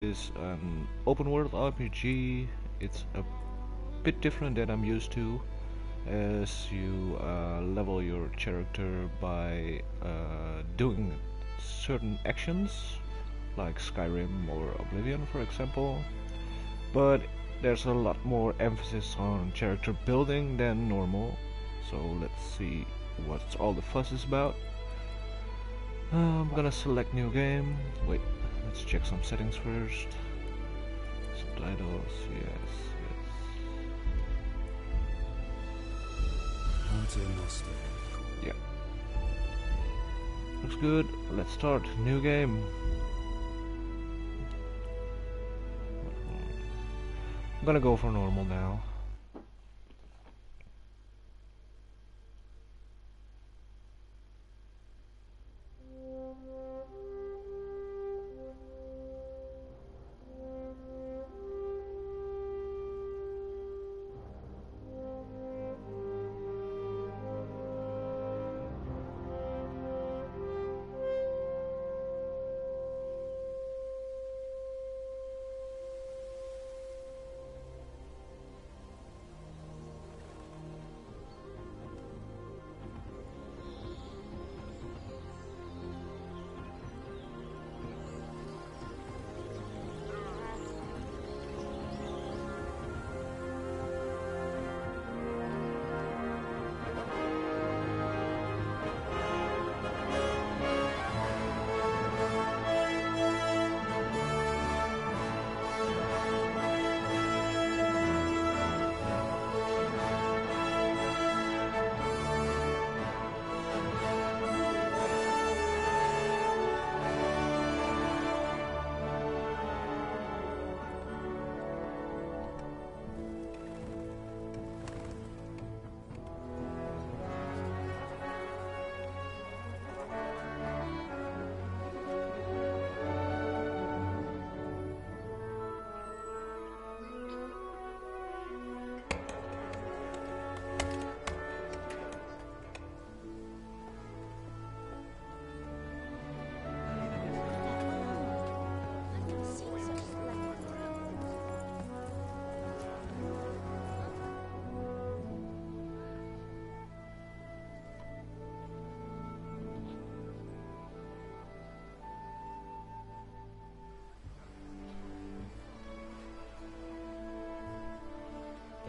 is an open world RPG. It's a bit different than I'm used to, as you level your character by doing certain actions, like Skyrim or Oblivion, for example. But there's a lot more emphasis on character building than normal. So let's see what all the fuss is about. I'm gonna select new game. Wait, let's check some settings first. Subtitles, yes. Yeah. Looks good. Let's start. New game. I'm gonna go for normal now.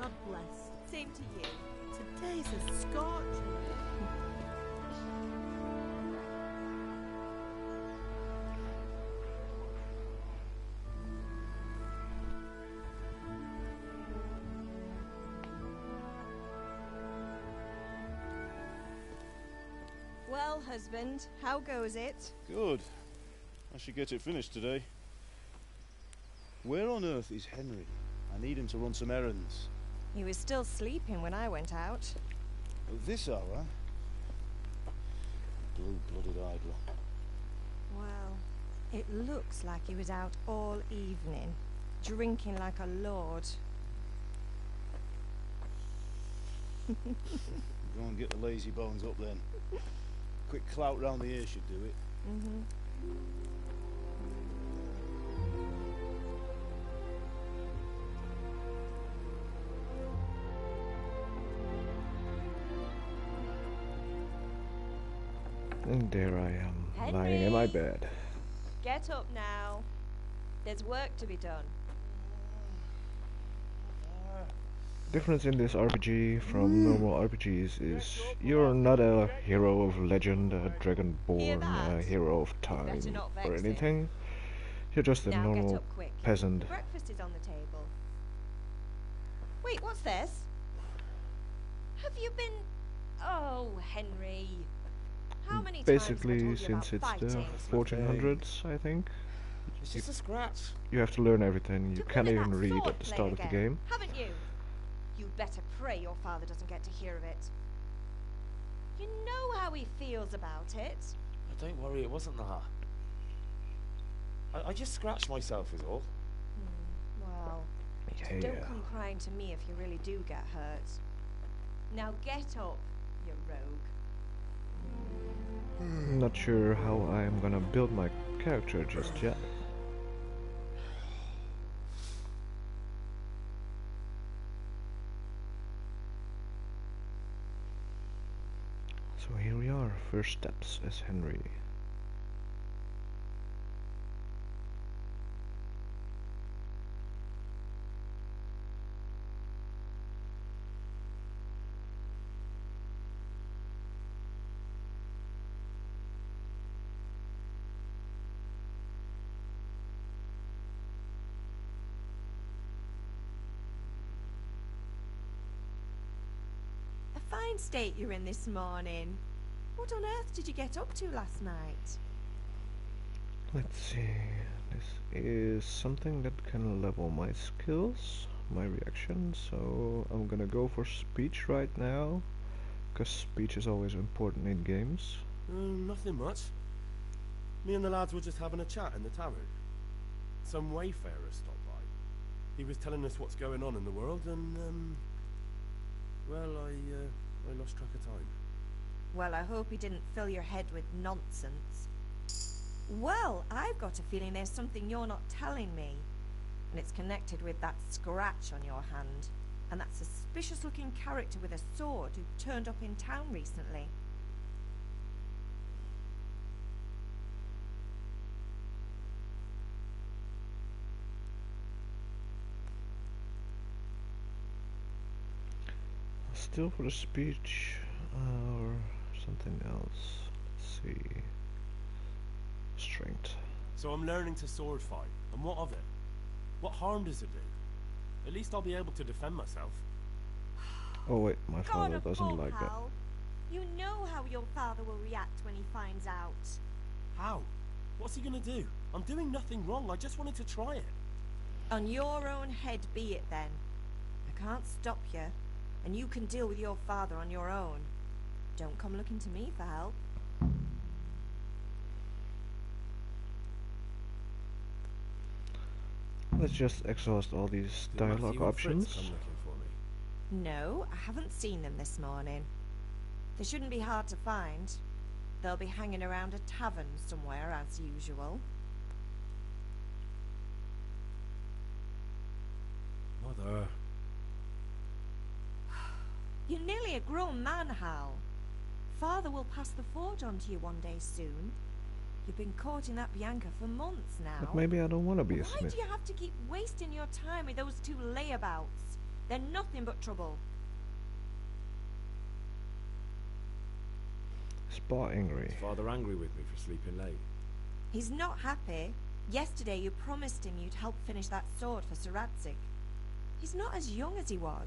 God bless. Same to you. Today's a scorcher. Well, husband, how goes it? Good. I should get it finished today. Where on earth is Henry? I need him to run some errands. He was still sleeping when I went out. At this hour? Blue-blooded idler. Well, it looks like he was out all evening, drinking like a lord. Go and get the lazy bones up then. Quick clout round the ear should do it. And there I am, Henry! lying in my bed. Get up now. There's work to be done. Difference in this RPG from normal RPGs is you're not a hero of legend, a dragonborn, a hero of time, better not vex or him. anything. You're just a Now get normal up quick. peasant. Breakfast is on the table. Wait, what's this? Have you been... Oh, Henry. How many Basically, times have I told since you about it's the fighting? 1400s, I think, It's just a scratch. you have to learn everything. You Took can't him in even that read sword at the play start of the again, game. Haven't you? You'd better pray your father doesn't get to hear of it. You know how he feels about it. Oh, don't worry, it wasn't that. I just scratched myself is all. Well, Yeah. don't come crying to me if you really do get hurt. Now get up, you rogue. I'm not sure how I'm gonna build my character just yet. So here we are, first steps as Henry. A fine state you're in this morning. What on earth did you get up to last night? Let's see, this is something that can level my skills, my reaction, so I'm gonna go for speech right now, because speech is always important in games. Nothing much. Me and the lads were just having a chat in the tavern. Some wayfarer stopped by. He was telling us what's going on in the world, and well, I lost track of time. Well, I hope he didn't fill your head with nonsense. Well, I've got a feeling there's something you're not telling me. And it's connected with that scratch on your hand. And that suspicious-looking character with a sword who turned up in town recently. Still for the speech, or something else. Let's see. Strength. So I'm learning to sword fight, and what of it? What harm does it do? At least I'll be able to defend myself. Oh wait, my God father of doesn't like that. Hal. You know how your father will react when he finds out. How? What's he gonna do? I'm doing nothing wrong, I just wanted to try it. On your own head be it then. I can't stop you. And you can deal with your father on your own. Don't come looking to me for help. Let's just exhaust all these Did dialogue Matthew and Fritz options. come looking for me? No, I haven't seen them this morning. They shouldn't be hard to find. They'll be hanging around a tavern somewhere as usual. Mother. You're nearly a grown man, Hal. Father will pass the forge on to you one day soon. You've been courting that Bianca for months now. But maybe I don't want to be a Why smith. do you have to keep wasting your time with those two layabouts? They're nothing but trouble. Is Pa angry? Is father angry with me for sleeping late? He's not happy. Yesterday you promised him you'd help finish that sword for Sir Radzig. He's not as young as he was.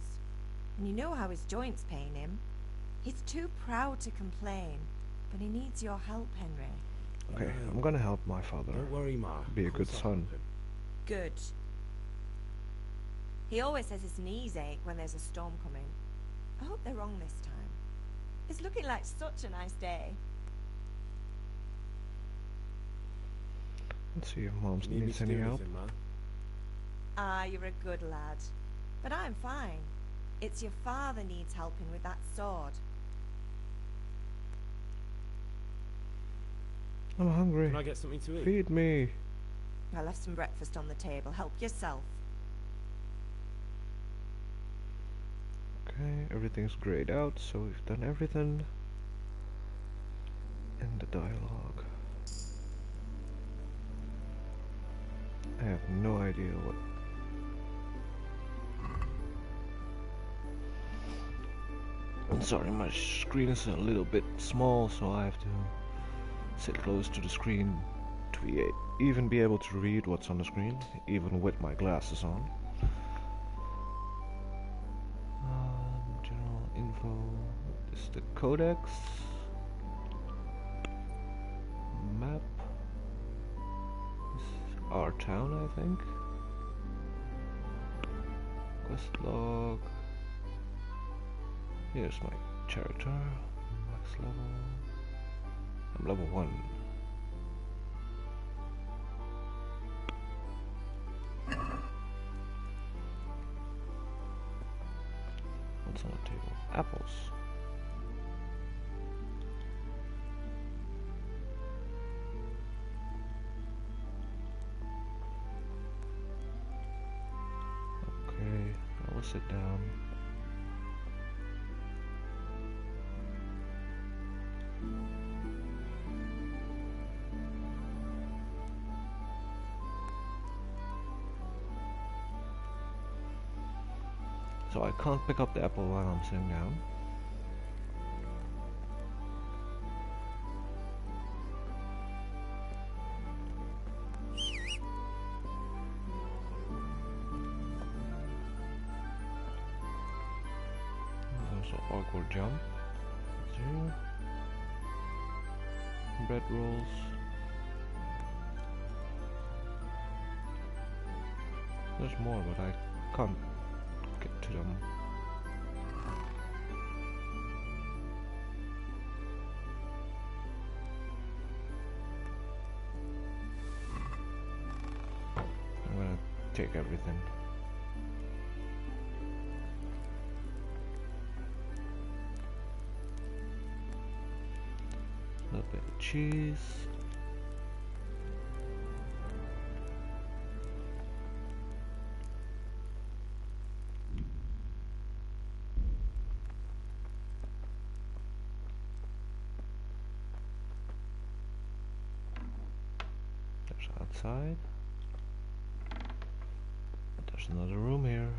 And you know how his joints pain him. He's too proud to complain, but he needs your help, Henry. Okay, I'm gonna help my father. Don't worry, Ma. Be a Of good course I'll son. help him. Good. He always says his knees ache when there's a storm coming. I hope they're wrong this time. It's looking like such a nice day. Let's see if Mom You need me needs to any do help. anything, Ma? Ah, you're a good lad. But I'm fine. It's your father needs helping with that sword. I'm hungry. Can I get something to eat? Feed me. I left some breakfast on the table. Help yourself. Okay, everything's grayed out, so we've done everything. And the dialogue. I have no idea what. I'm sorry, my screen is a little bit small, so I have to sit close to the screen to even be able to read what's on the screen, even with my glasses on. General info. This is the codex. Map. This is our town, I think. Quest log. Here's my character. Max level. I'm level 1. What's on the table? Apples. Okay, I will sit down. So I can't pick up the apple while I'm sitting down. There's also awkward jump. It's here. Bread rolls. There's more, but I can't get to them. I'm gonna take everything. A little bit of cheese. There's outside. There's another room here.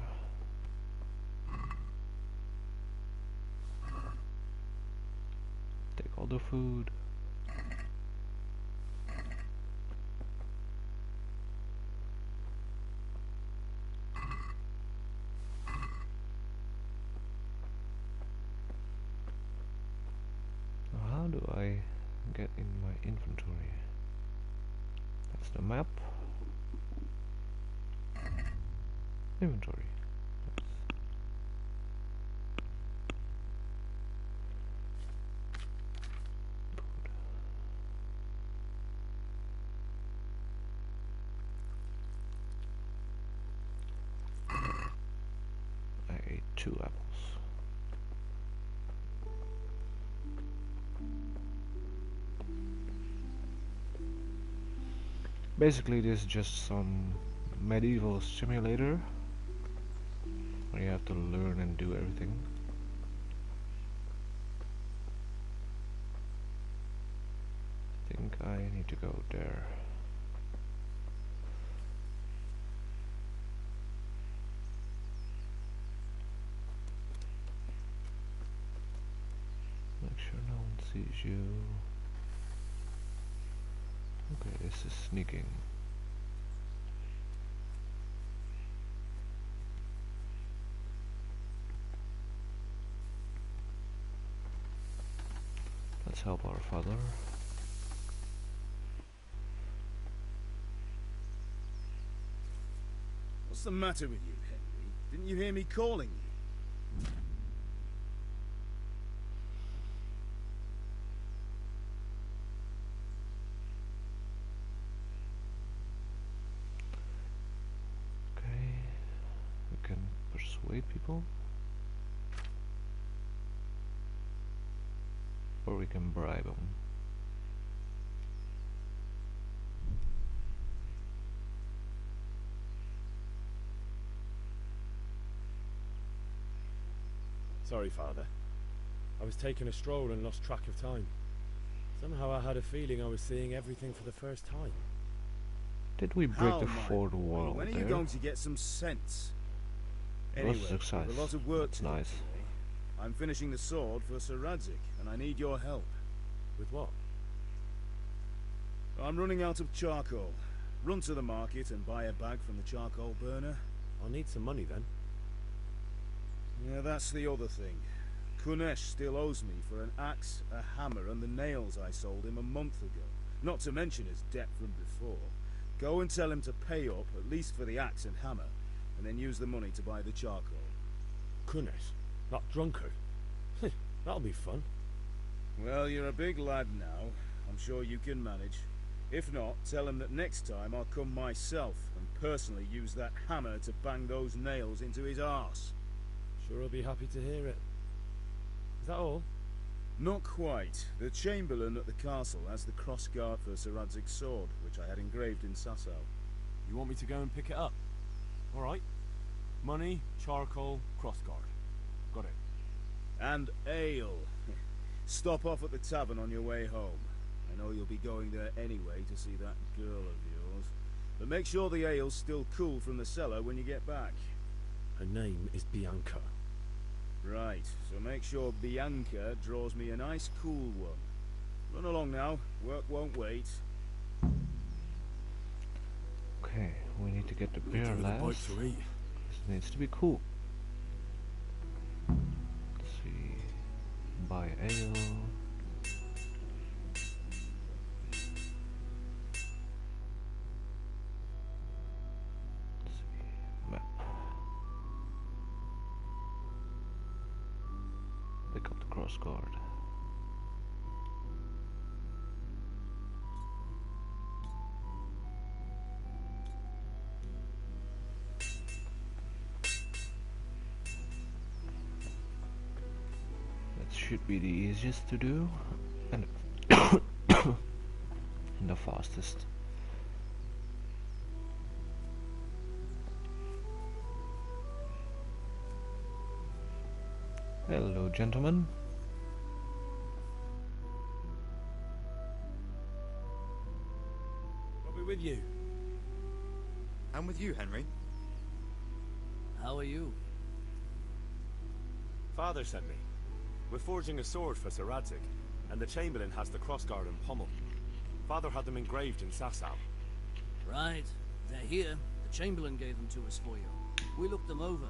Take all the food. Now how do I get in my inventory? That's the map. Inventory. Food. I ate 2 apples. Basically, this is just some medieval simulator where you have to learn and do everything. I think I need to go there. Make sure no one sees you. Okay, this is sneaking. Let's help our father. What's the matter with you, Henry? Didn't you hear me calling you? Okay, we can persuade people. Or we can bribe them. Sorry, Father. I was taking a stroll and lost track of time. Somehow I had a feeling I was seeing everything for the first time. Did we break How, the my 4th boy? wall When are there? you going to get some sense? It was a Anyway, success. there's a lot of work That's to do nice. today. I'm finishing the sword for Sir Radzig, and I need your help. With what? I'm running out of charcoal. Run to the market and buy a bag from the charcoal burner. I'll need some money then. Yeah, that's the other thing. Kunesh still owes me for an axe, a hammer, and the nails I sold him a month ago. Not to mention his debt from before. Go and tell him to pay up, at least for the axe and hammer, and then use the money to buy the charcoal. Kunesh? That drunkard? That'll be fun. Well, you're a big lad now. I'm sure you can manage. If not, tell him that next time I'll come myself and personally use that hammer to bang those nails into his arse. Sure I'll be happy to hear it. Is that all? Not quite. The Chamberlain at the castle has the crossguard for Sir Radzig's sword, which I had engraved in Sasau. You want me to go and pick it up? Alright. Money, charcoal, crossguard. Got it. And ale. Stop off at the tavern on your way home. I know you'll be going there anyway to see that girl of yours. But make sure the ale's still cool from the cellar when you get back. Her name is Bianca. Right, so make sure Bianca draws me a nice cool one. Run along now, work won't wait. Okay, we need to get the beer Give her the bite last. to eat. This needs to be cool. Let's see. Buy ale. Let's see. Map. Pick up the cross guard. Should be the easiest to do and and the fastest. Hello, gentlemen. I'll be with you. I'm with you, Henry. How are you? Father sent me. We're forging a sword for Sir Radzig, and the Chamberlain has the crossguard and pommel. Father had them engraved in Sasau. Right. They're here. The Chamberlain gave them to us for you. We looked them over.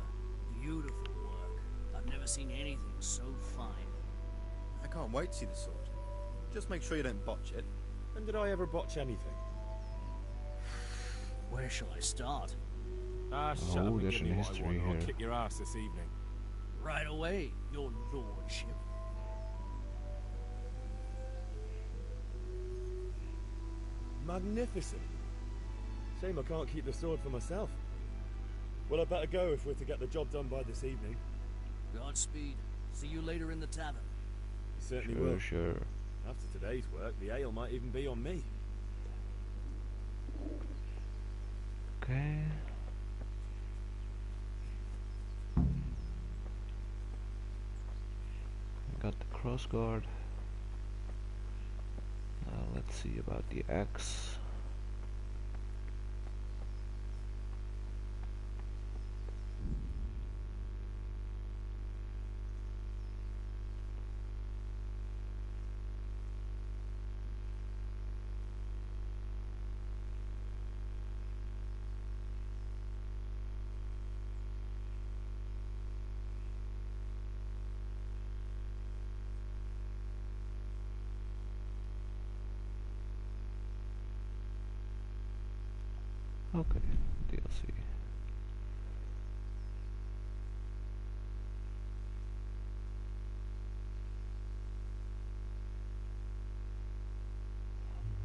Beautiful work. I've never seen anything so fine. I can't wait to see the sword. Just make sure you don't botch it. When did I ever botch anything? Where shall I start? Ah, shut Oh, up and there's give me an what I history want, or I'll here. kick your ass this evening. Right away, your lordship. Magnificent. Shame I can't keep the sword for myself. Well, I better go if we're to get the job done by this evening. Godspeed. See you later in the tavern. You certainly will. Sure. After today's work, the ale might even be on me. Okay. Got the cross guard. Now let's see about the axe. Okay, DLC.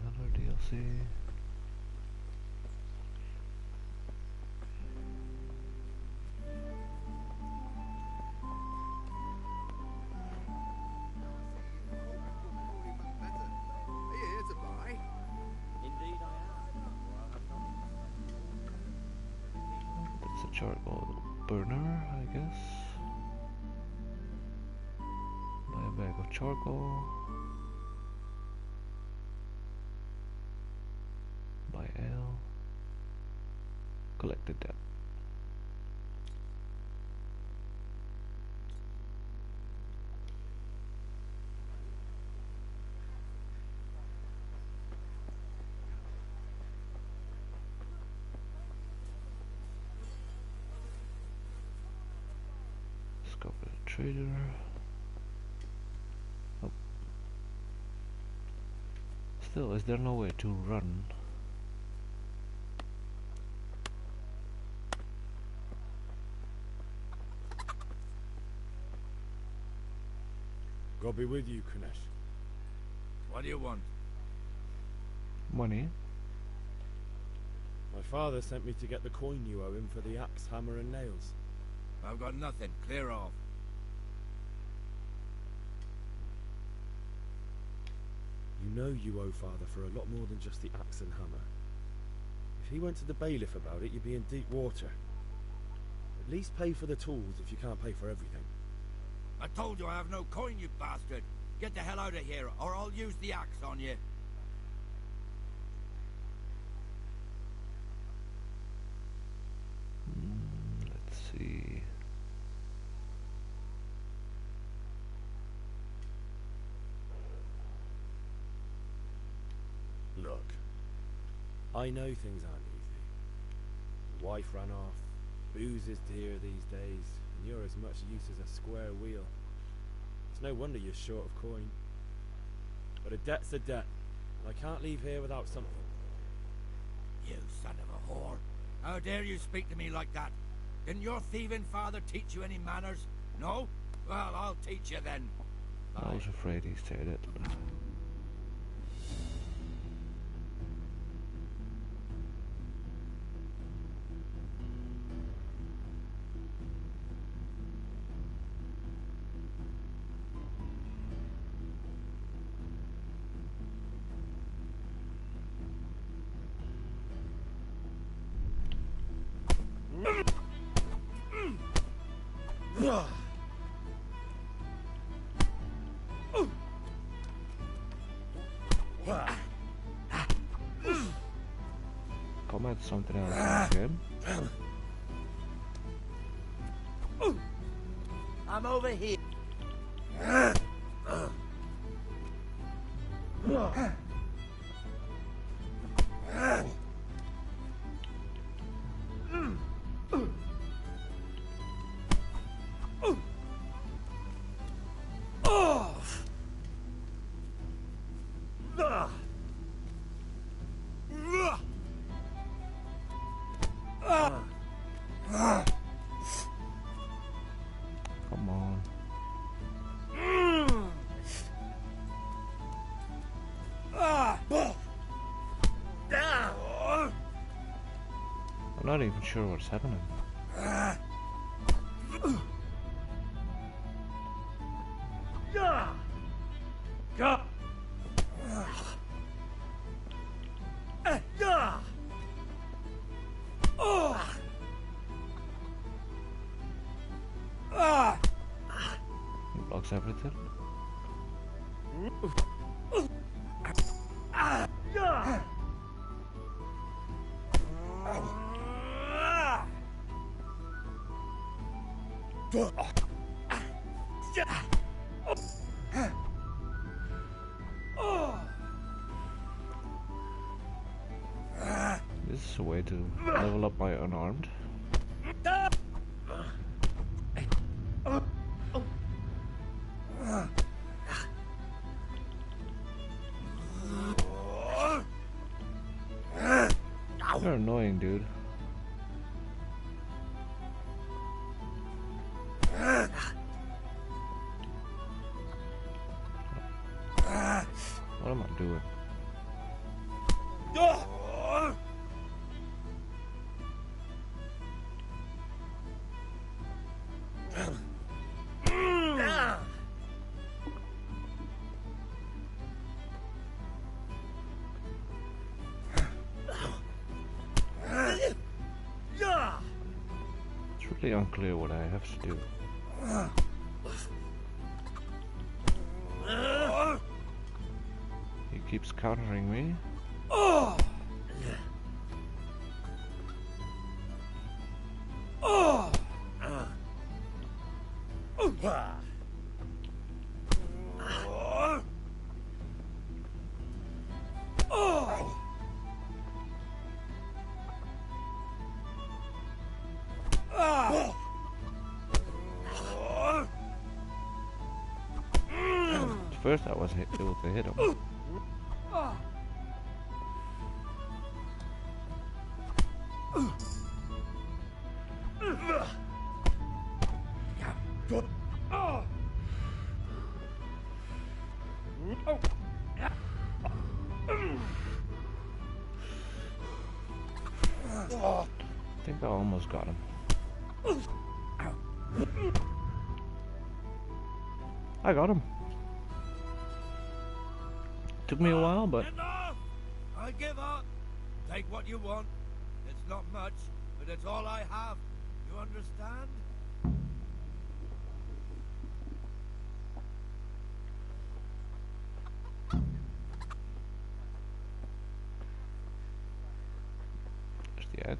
Another DLC. That's a charcoal burner, I guess. Buy a bag of charcoal. Buy ale. Collected that. Discover the trader. Oh. Still, is there no way to run? God be with you, Kunesh. What do you want? Money. My father sent me to get the coin you owe him for the axe, hammer and nails. I've got nothing. Clear off. You know you owe father for a lot more than just the axe and hammer. If he went to the bailiff about it, you'd be in deep water. At least pay for the tools if you can't pay for everything. I told you I have no coin, you bastard. Get the hell out of here, or I'll use the axe on you. Let's see. I know things aren't easy. The wife ran off, booze is dear these days, and you're as much use as a square wheel. It's no wonder you're short of coin. But a debt's a debt, and I can't leave here without something. You son of a whore. How dare you speak to me like that? Didn't your thieving father teach you any manners? No? Well, I'll teach you then. I was afraid he'd say that. Combat something else in this game. I'm over here. Come on. I'm not even sure what's happening. He blocks everything. This is a way to level up my unarmed. You're annoying, dude. What am I doing? It's really unclear what I have to do. He keeps countering me. First I was able to hit him. I think I almost got him. I got him. Took me a while, but Enough! I give up. Take what you want. It's not much, but it's all I have. You understand? there's the X.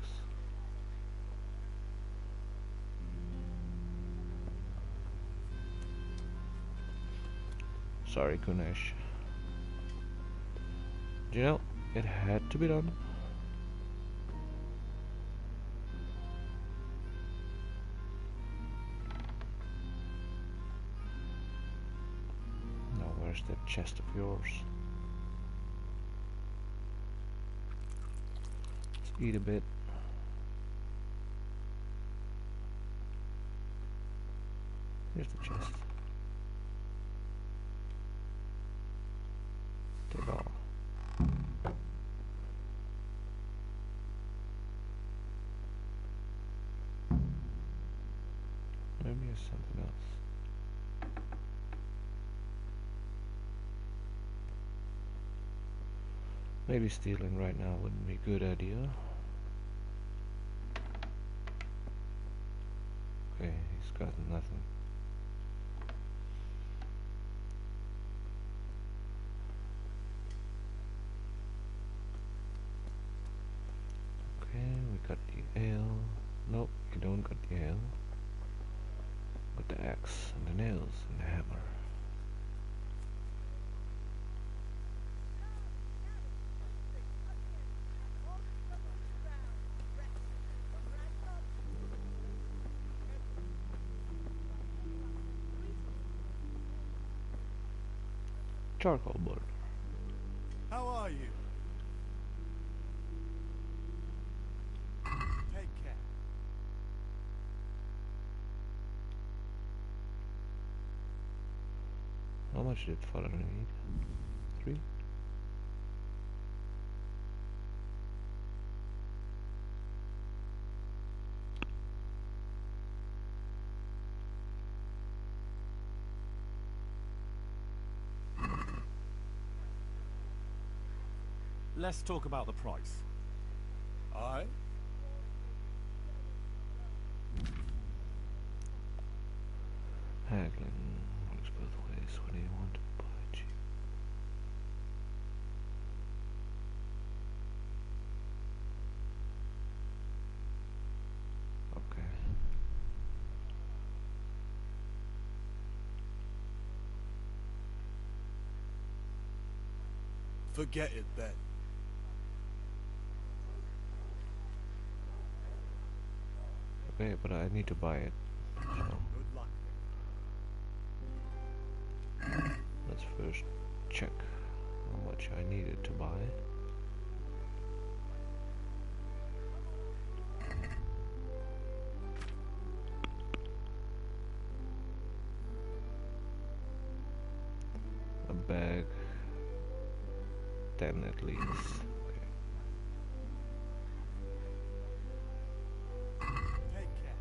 Sorry, Kunesh. You know, it had to be done. There's that chest of yours. Let's eat a bit. Here's the chest. Take all. Maybe it's something else. Maybe stealing right now wouldn't be a good idea. Okay, he's got nothing. Okay, we got the ale. Nope, you don't got the ale. Got the axe and the nails and the hammer. Charcoal board. How are you? Take care. How much did father need? 3? Let's talk about the price. Aye? Haggling works both ways. What do you want to buy cheap? Okay. Forget it then. Okay, but I need to buy it. So Good luck. let's first check how much I needed to buy. A bag, 10 at least. Okay. Take care.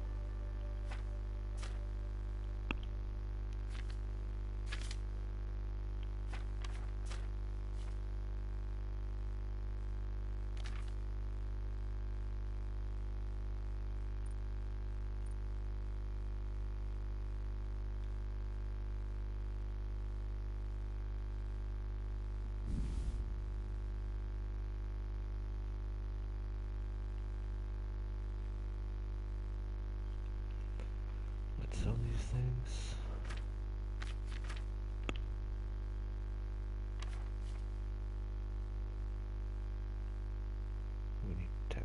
Let's sell these things. We need 10.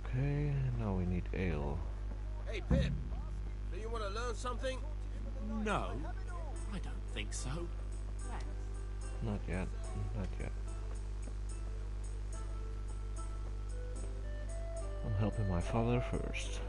Okay, now we need ale. Hey, Pip, do you want to learn something? No, I don't think so. Not yet, not yet. I'm helping my father first.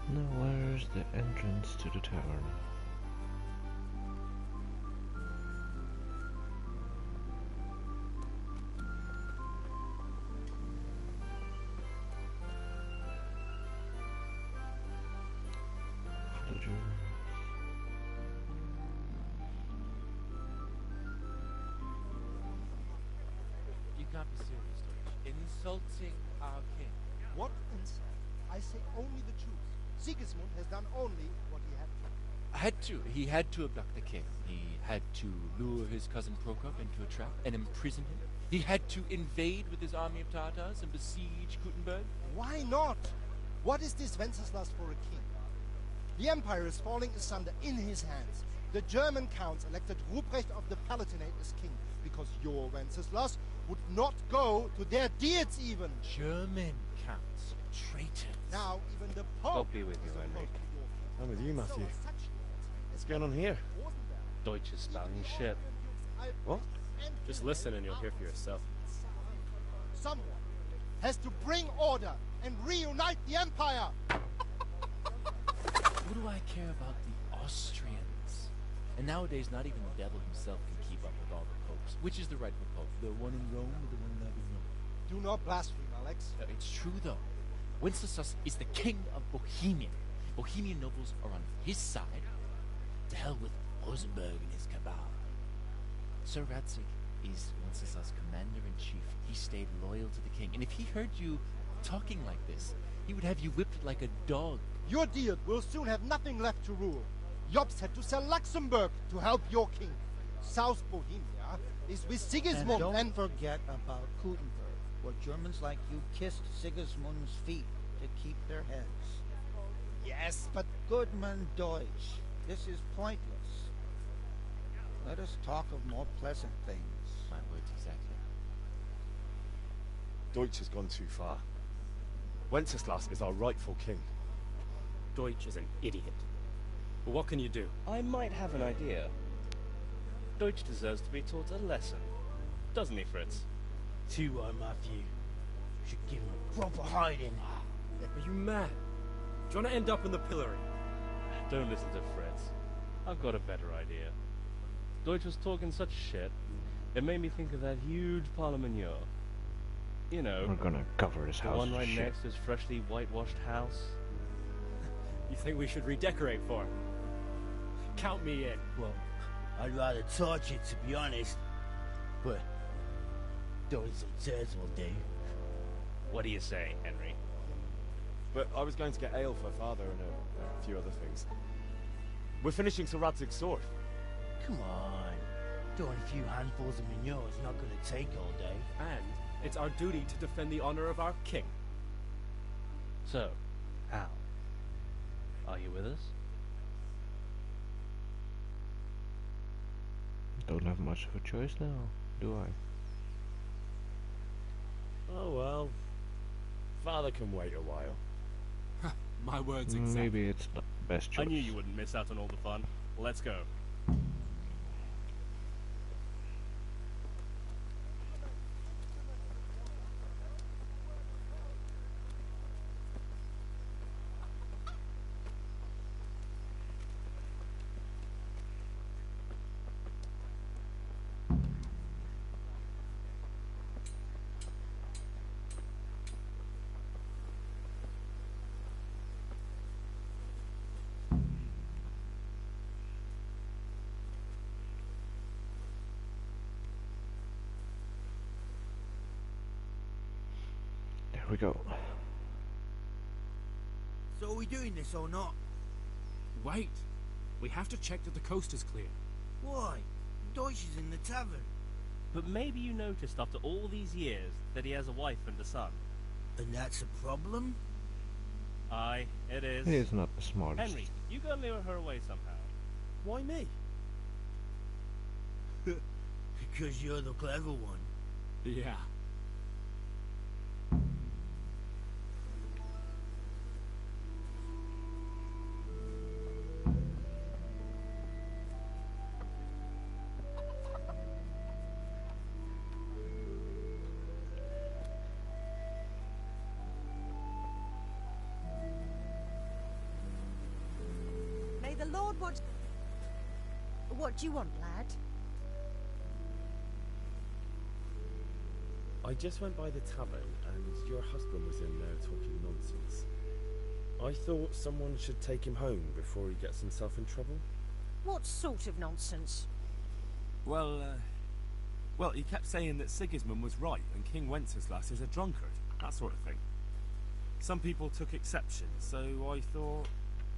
Now where's the entrance to the tavern? You can't be serious, Deutsch. Insulting our king. What insult? I say only the truth. Sigismund has done only what he had to. He had to abduct the king. He had to lure his cousin Prokop into a trap and imprison him. He had to invade with his army of Tartars and besiege Gutenberg. Why not? What is this Wenceslas for a king? The empire is falling asunder in his hands. The German counts elected Ruprecht of the Palatinate as king because your Wenceslas would not go to their deeds even. German counts. Traitors. Now even the Pope... God be with you, Henry. I'm with you, Matthew. What's going on here? Deutsch is spouting shit. What? Just listen and you'll hear for yourself. Someone has to bring order and reunite the empire. What do I care about the Austrians? And nowadays, not even the devil himself can keep up with all the popes. Which is the rightful pope? The one in Rome or the one in Avignon? Do not blaspheme, Alex. It's true, though. Wenceslas is the king of Bohemia. Bohemian nobles are on his side. To hell with Rosenberg and his cabal. Sir Radzig is Wenceslas' commander-in-chief. He stayed loyal to the king. And if he heard you talking like this, he would have you whipped like a dog. Your deal will soon have nothing left to rule. Jobst had to sell Luxembourg to help your king. South Bohemia is with Sigismund and don't forget about Gutenberg, where Germans like you kissed Sigismund's feet to keep their heads. Yes, but... Goodman Deutsch, this is pointless. Let us talk of more pleasant things. My words, exactly. Deutsch has gone too far. Wenceslas is our rightful king. Deutsch is an idiot. But what can you do? I might have an idea. Deutsch deserves to be taught a lesson. Doesn't he, Fritz? Too right, Matthew. Should give him a proper hiding. Are you mad? Do you want to end up in the pillory? Don't listen to Fritz. I've got a better idea. Deutsch was talking such shit, it made me think of that huge Parlement. You know, we're gonna cover his house. The one right shit. next to his freshly whitewashed house. You think we should redecorate for him? Count me in. Well, I'd rather torch it, to be honest. But throwing some tears will do. What do you say, Henry? But I was going to get ale for father and a few other things. We're finishing Sir Radzig's sword. Come on. Throwing a few handfuls of manure is not going to take all day. And it's our duty to defend the honor of our king. So, Al, are you with us? Don't have much of a choice now, do I? Oh well. Father can wait a while. My words exactly. Maybe it's not the best choice. I knew you wouldn't miss out on all the fun. Let's go. There we go. So are we doing this or not? Wait. We have to check that the coast is clear. Why? Deutsch is in the tavern. But maybe you noticed after all these years that he has a wife and a son. And that's a problem? Aye, it is. He is not the smartest. Henry, you gotta lure her away somehow. Why me? Because you're the clever one. Yeah. May the Lord watch... What do you want, lad? I just went by the tavern and your husband was in there talking nonsense. I thought someone should take him home before he gets himself in trouble. What sort of nonsense? Well, he kept saying that Sigismund was right and King Wenceslas is a drunkard, that sort of thing. Some people took exception, so I thought...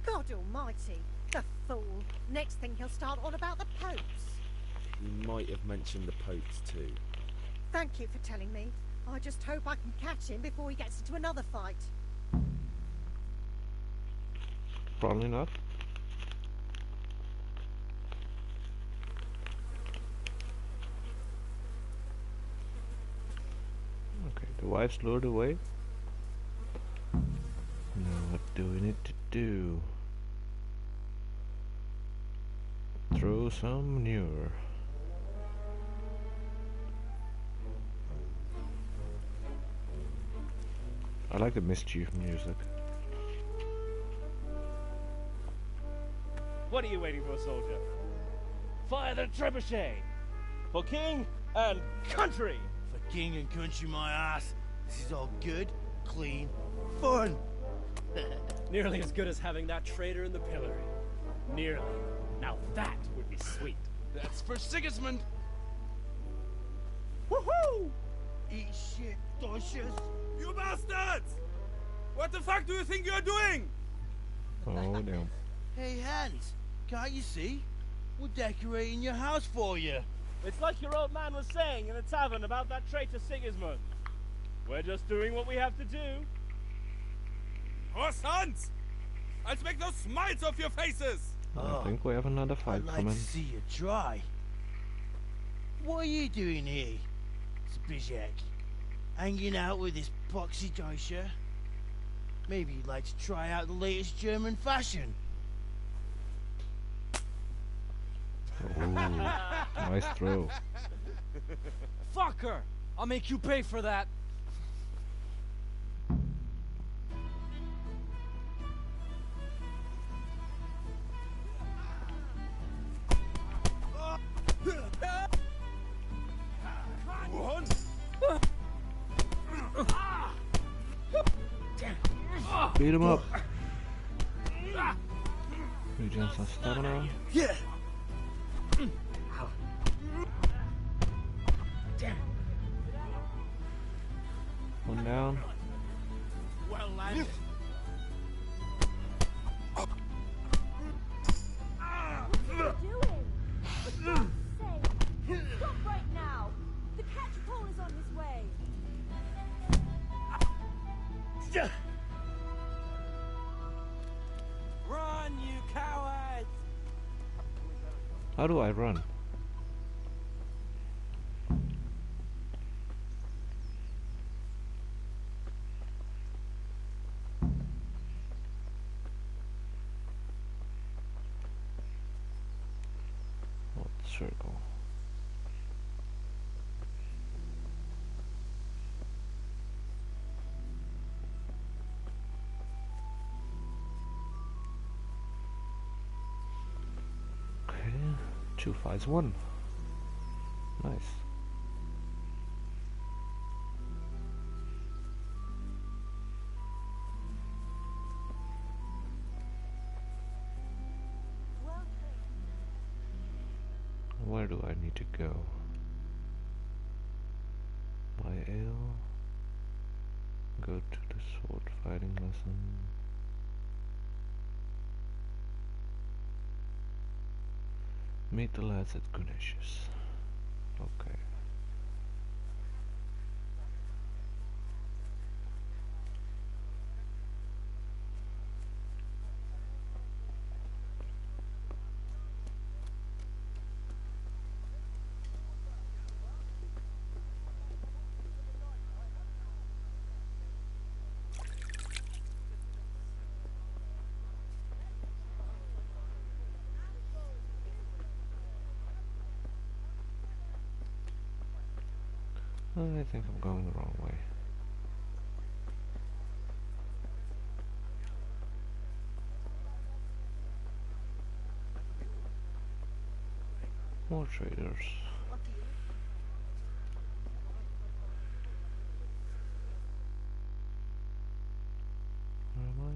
God almighty, The fool. Next thing he'll start on about the popes. He might have mentioned the popes too. Thank you for telling me. I just hope I can catch him before he gets into another fight. Probably not. Okay, the wife's lured away. Now what do we need to do? Throw some manure. I like the mischief music. What are you waiting for, soldier? Fire the trebuchet! For king and country! For king and country, my ass. This is all good, clean, fun. Nearly as good as having that traitor in the pillory. Nearly. Now that would be sweet. That's for Sigismund. Woohoo! Eat shit, Docious. You bastards! What the fuck do you think you're doing? Oh damn. Hey, Hans, can't you see? We're decorating your house for you. It's like your old man was saying in the tavern about that traitor Sigismund. We're just doing what we have to do. Oh, sons! I'll make those smiles off your faces! I think we have another fight I'd like coming. to see you try. What are you doing here, Zbizek? Hanging out with this poxy Deutscher? Maybe you'd like to try out the latest German fashion. Ooh, nice throw. Fuck her! I'll make you pay for that. Beat him up. Regen some stamina. Yeah. One down. Well landed. What are you doing? For God's sake! Stop right now! The catch-pole is on his way! Run, you cowards! How do I run? What circle? Okay, 2 fights 1. Nice. Where do I need to go? My ale. Go to the sword fighting lesson. Meet the lads at Gunesh's. Okay. I think I'm going the wrong way. More traders. Where am I?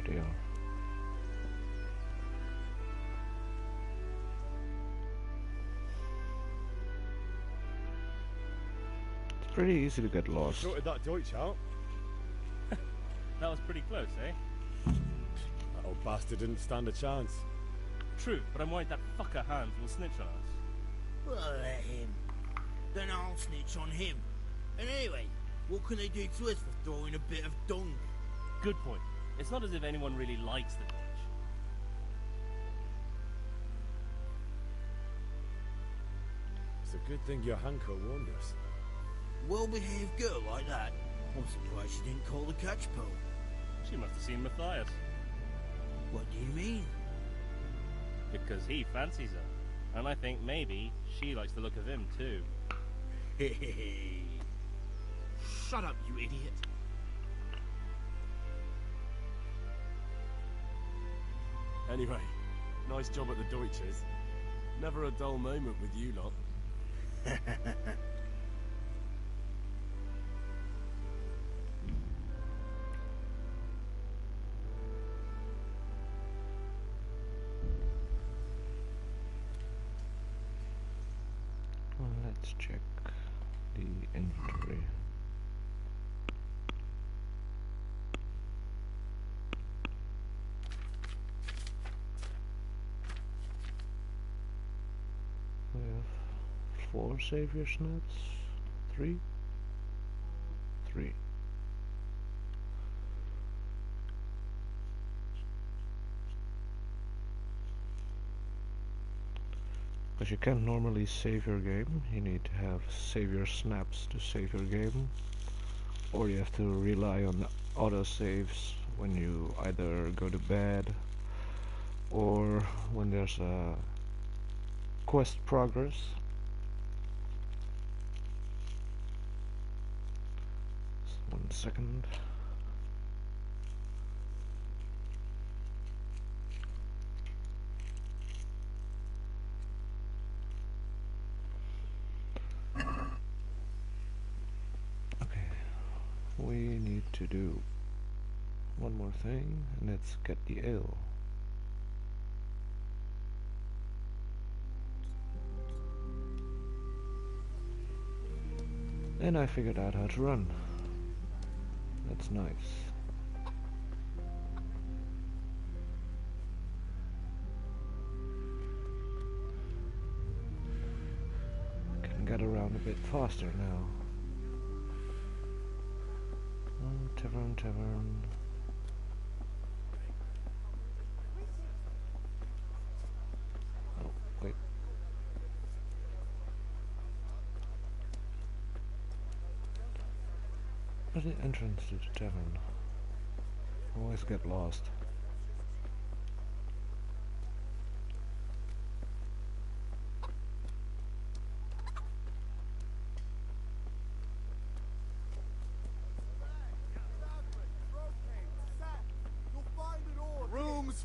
they are. It's pretty easy to get lost. Sorted that Deutsch out. That was pretty close, eh? That old bastard didn't stand a chance. True, but I'm worried that fucker Hans will snitch on us. Well, let him. Then I'll snitch on him. And anyway, what can they do to us for throwing a bit of dung? Good point. It's not as if anyone really likes the Dutch. It's a good thing your Hanko warned us. Well-behaved girl like that. I'm surprised she didn't call the catch pole. She must have seen Matthias. What do you mean? Because he fancies her. And I think maybe she likes the look of him too. Hey. Shut up, you idiot. Anyway, nice job at the Deutsches. Never a dull moment with you lot. Well, let's check the inventory. We have 4 savior snaps. 3? 3. Because you can't normally save your game, you need to have save your snaps to save your game, or you have to rely on autosaves when you either go to bed or when there's a quest progress. Just 1 second. We need to do one more thing, and let's get the ale. And I figured out how to run. That's nice. Can get around a bit faster now. Tavern. Oh, wait. Where's the entrance to the tavern? I always get lost.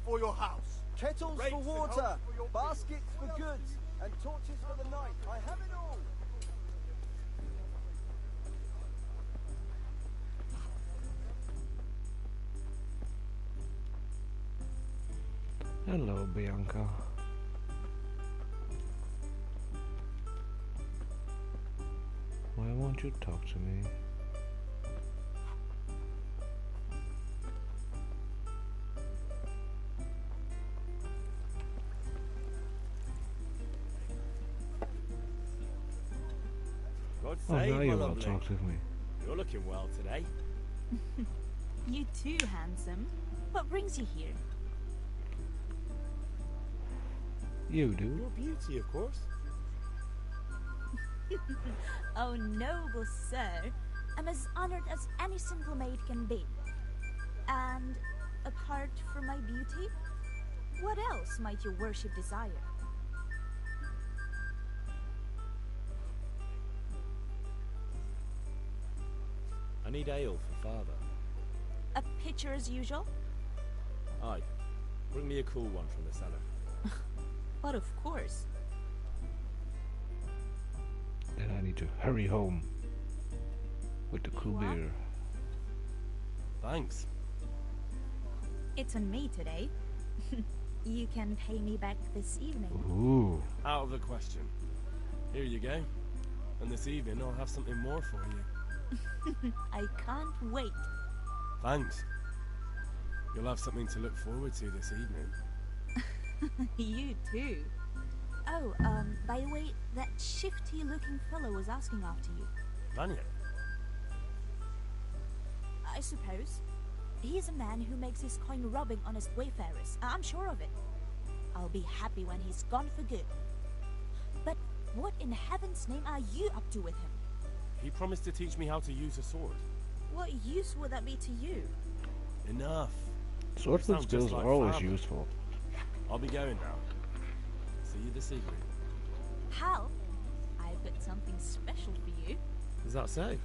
For your house. Kettles for water, baskets for goods, and torches for the night. I have it all. Hello, Bianca. Why won't you talk to me? Oh, now you my won't lovely. talk to me. You're looking well today. You too, handsome. What brings you here? You do. Your beauty, of course. Oh, noble sir. I'm as honored as any simple maid can be. And apart from my beauty, what else might your worship desire? I need ale for father. A pitcher as usual? Aye. Bring me a cool one from the cellar. But of course. Then I need to hurry home with the cool beer. Thanks. It's on me today. You can pay me back this evening. Ooh. Out of the question. Here you go. And this evening I'll have something more for you. I can't wait. Thanks. You'll have something to look forward to this evening. You too. Oh, by the way, that shifty-looking fellow was asking after you. Vanya? I suppose. He's a man who makes his coin robbing honest wayfarers. I'm sure of it. I'll be happy when he's gone for good. But what in heaven's name are you up to with him? He promised to teach me how to use a sword. What use would that be to you? Enough. Swordsman Sounds skills just like are always father. useful. I'll be going now. See you this evening. Hal, I've got something special for you. Is that so?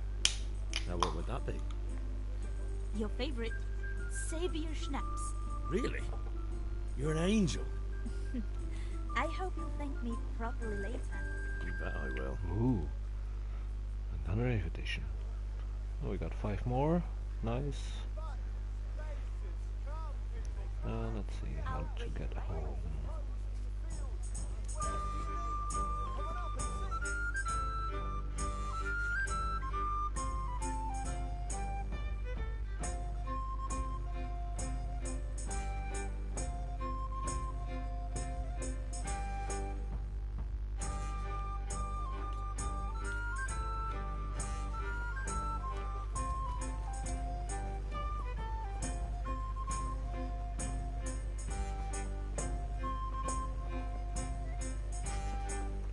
Now what would that be? Your favorite, Savior Schnapps. Really? You're an angel. I hope you'll thank me properly later. You bet I will. Ooh. Another invitation. Oh, we got 5 more. Nice. Let's see how to get home.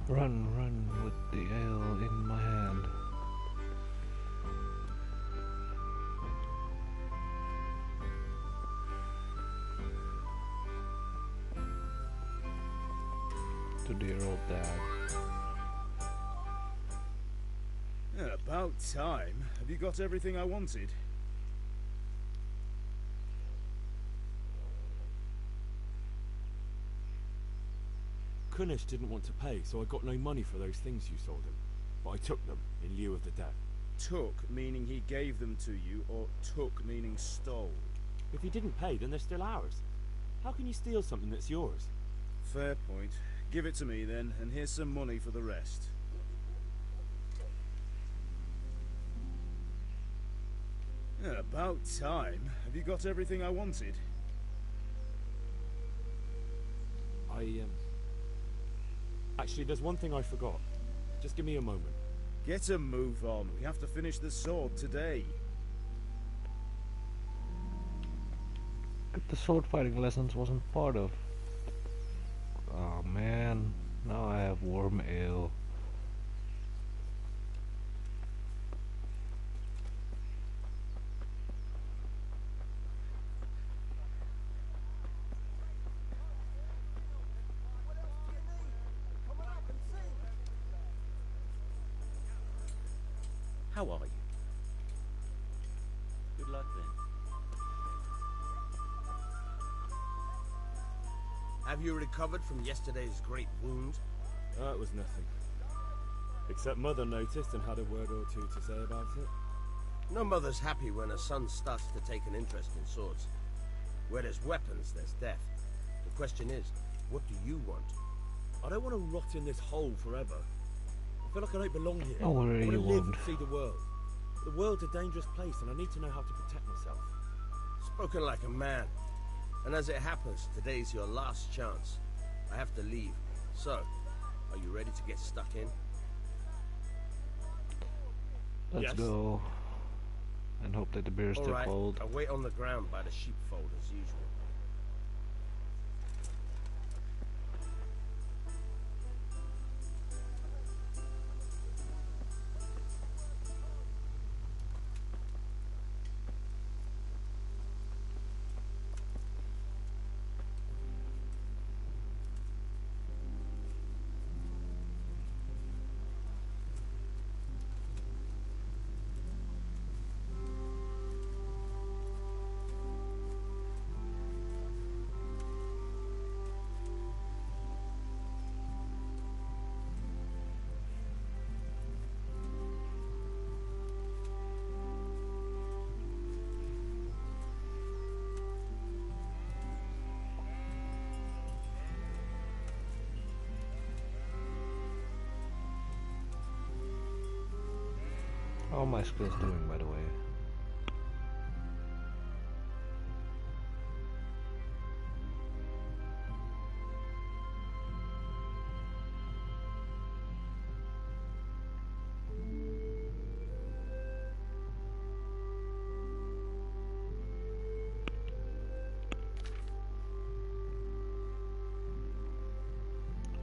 Run, run with the ale in my hand. To dear old dad. Yeah, about time. Have you got everything I wanted? Kunish didn't want to pay, so I got no money for those things you sold him. But I took them in lieu of the debt. Took, meaning he gave them to you, or took, meaning stole? If he didn't pay, then they're still ours. How can you steal something that's yours? Fair point. Give it to me then, and here's some money for the rest. Yeah, about time. Have you got everything I wanted? Actually, there's one thing I forgot. Just give me a moment. Get a move on. We have to finish the sword today. But the sword fighting lessons wasn't part of. Oh man, now I have warm ale. How are you? Good luck then. Have you recovered from yesterday's great wound? It was nothing. Except Mother noticed and had a word or two to say about it. No mother's happy when her son starts to take an interest in swords. Where there's weapons, there's death. The question is, what do you want? I don't want to rot in this hole forever. I feel like I don't belong here. Oh, whatever I want you to live want. and see the world. The world's a dangerous place and I need to know how to protect myself. Spoken like a man. And as it happens, today's your last chance. I have to leave. So, are you ready to get stuck in? Let's go. And hope that the beer is All still right, cold. I'll wait on the ground by the sheepfold as usual. are my skills doing, by the way?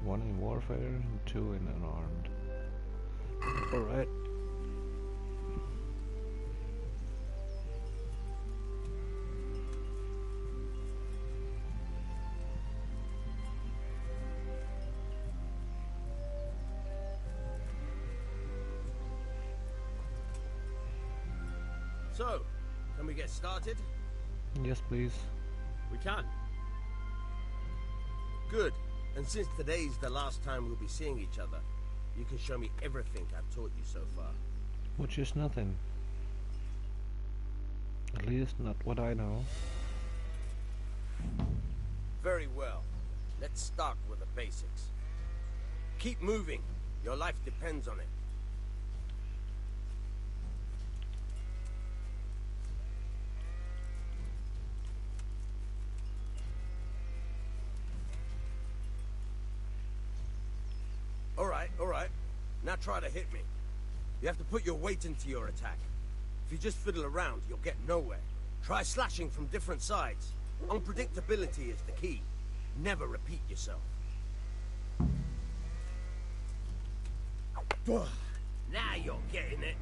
One in warfare and two in unarmed. Alright. So, can we get started? Yes, please. We can. Good. And since today's the last time we'll be seeing each other, you can show me everything I've taught you so far. Which is nothing. At least not what I know. Very well. Let's start with the basics. Keep moving. Your life depends on it. Alright. Now try to hit me. You have to put your weight into your attack. If you just fiddle around, you'll get nowhere. Try slashing from different sides. Unpredictability is the key. Never repeat yourself. Now you're getting it.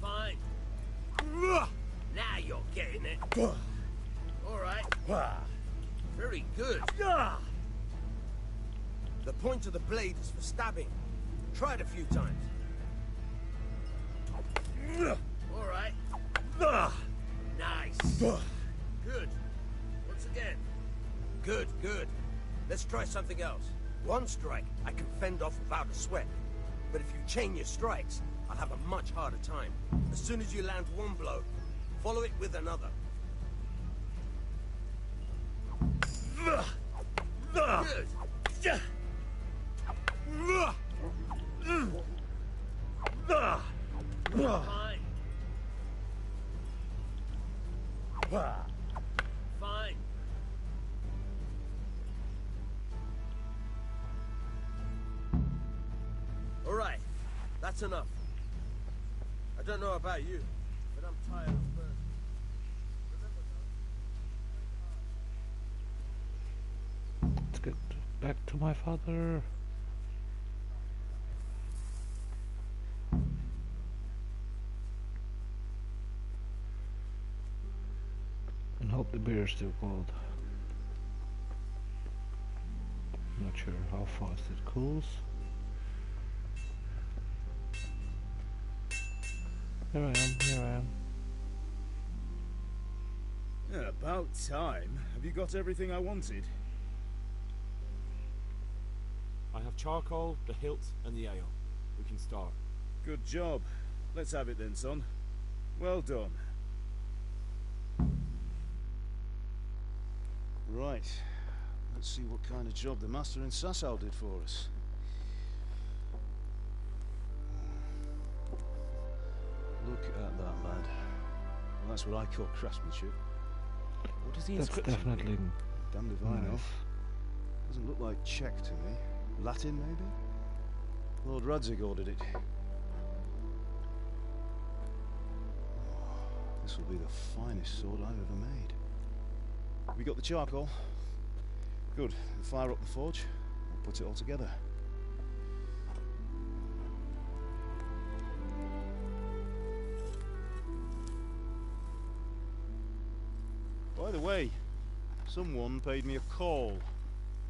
Fine. Now you're getting it. Alright. Very good. The point of the blade is for stabbing. Try it a few times. Alright. Nice. Good. Once again. Good. Let's try something else. One strike I can fend off without a sweat. But if you chain your strikes, I'll have a much harder time. As soon as you land one blow, follow it with another. Good. Fine. Fine. All right, that's enough. I don't know about you, but I'm tired of burning. Let's get back to my father. And hope the beer is still cold. Not sure how fast it cools. Here I am. Yeah, about time. Have you got everything I wanted? I have charcoal, the hilt, and the ale. We can start. Good job. Let's have it then, son. Well done. Right. Let's see what kind of job the master in Sasau did for us. Look at that, lad. Well, that's what I call craftsmanship. What does the That's inscription definitely mean? Damned if I know. nice. Doesn't look like Czech to me. Latin, maybe? Lord Radzig ordered it. This will be the finest sword I've ever made. We got the charcoal? Good. We'll fire up the forge. We'll put it all together. By the way, someone paid me a call.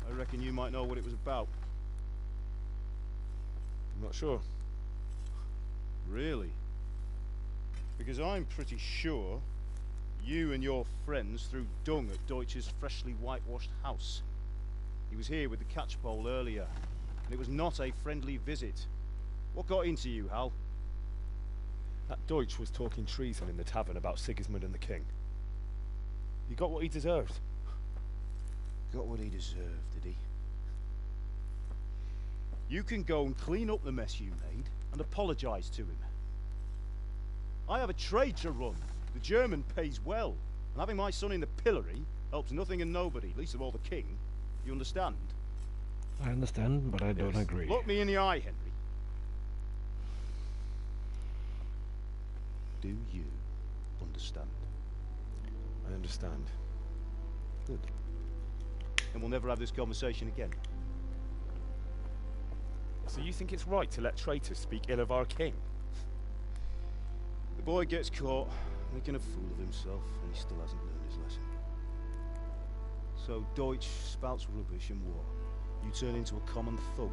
I reckon you might know what it was about. I'm not sure. Really? Because I'm pretty sure you and your friends threw dung at Deutsch's freshly whitewashed house. He was here with the catchpole earlier, and it was not a friendly visit. What got into you, Hal? That Deutsch was talking treason in the tavern about Sigismund and the king. He got what he deserved. Got what he deserved, did he? You can go and clean up the mess you made, and apologise to him. I have a trade to run. The German pays well, and having my son in the pillory helps nothing and nobody, least of all the king. You understand? I understand, but I don't agree. Look me in the eye, Henry. Do you understand? I understand. Good. And we'll never have this conversation again. So you think it's right to let traitors speak ill of our king? The boy gets caught, making a fool of himself, and he still hasn't learned his lesson. So Deutsch spouts rubbish and war. You turn into a common thug.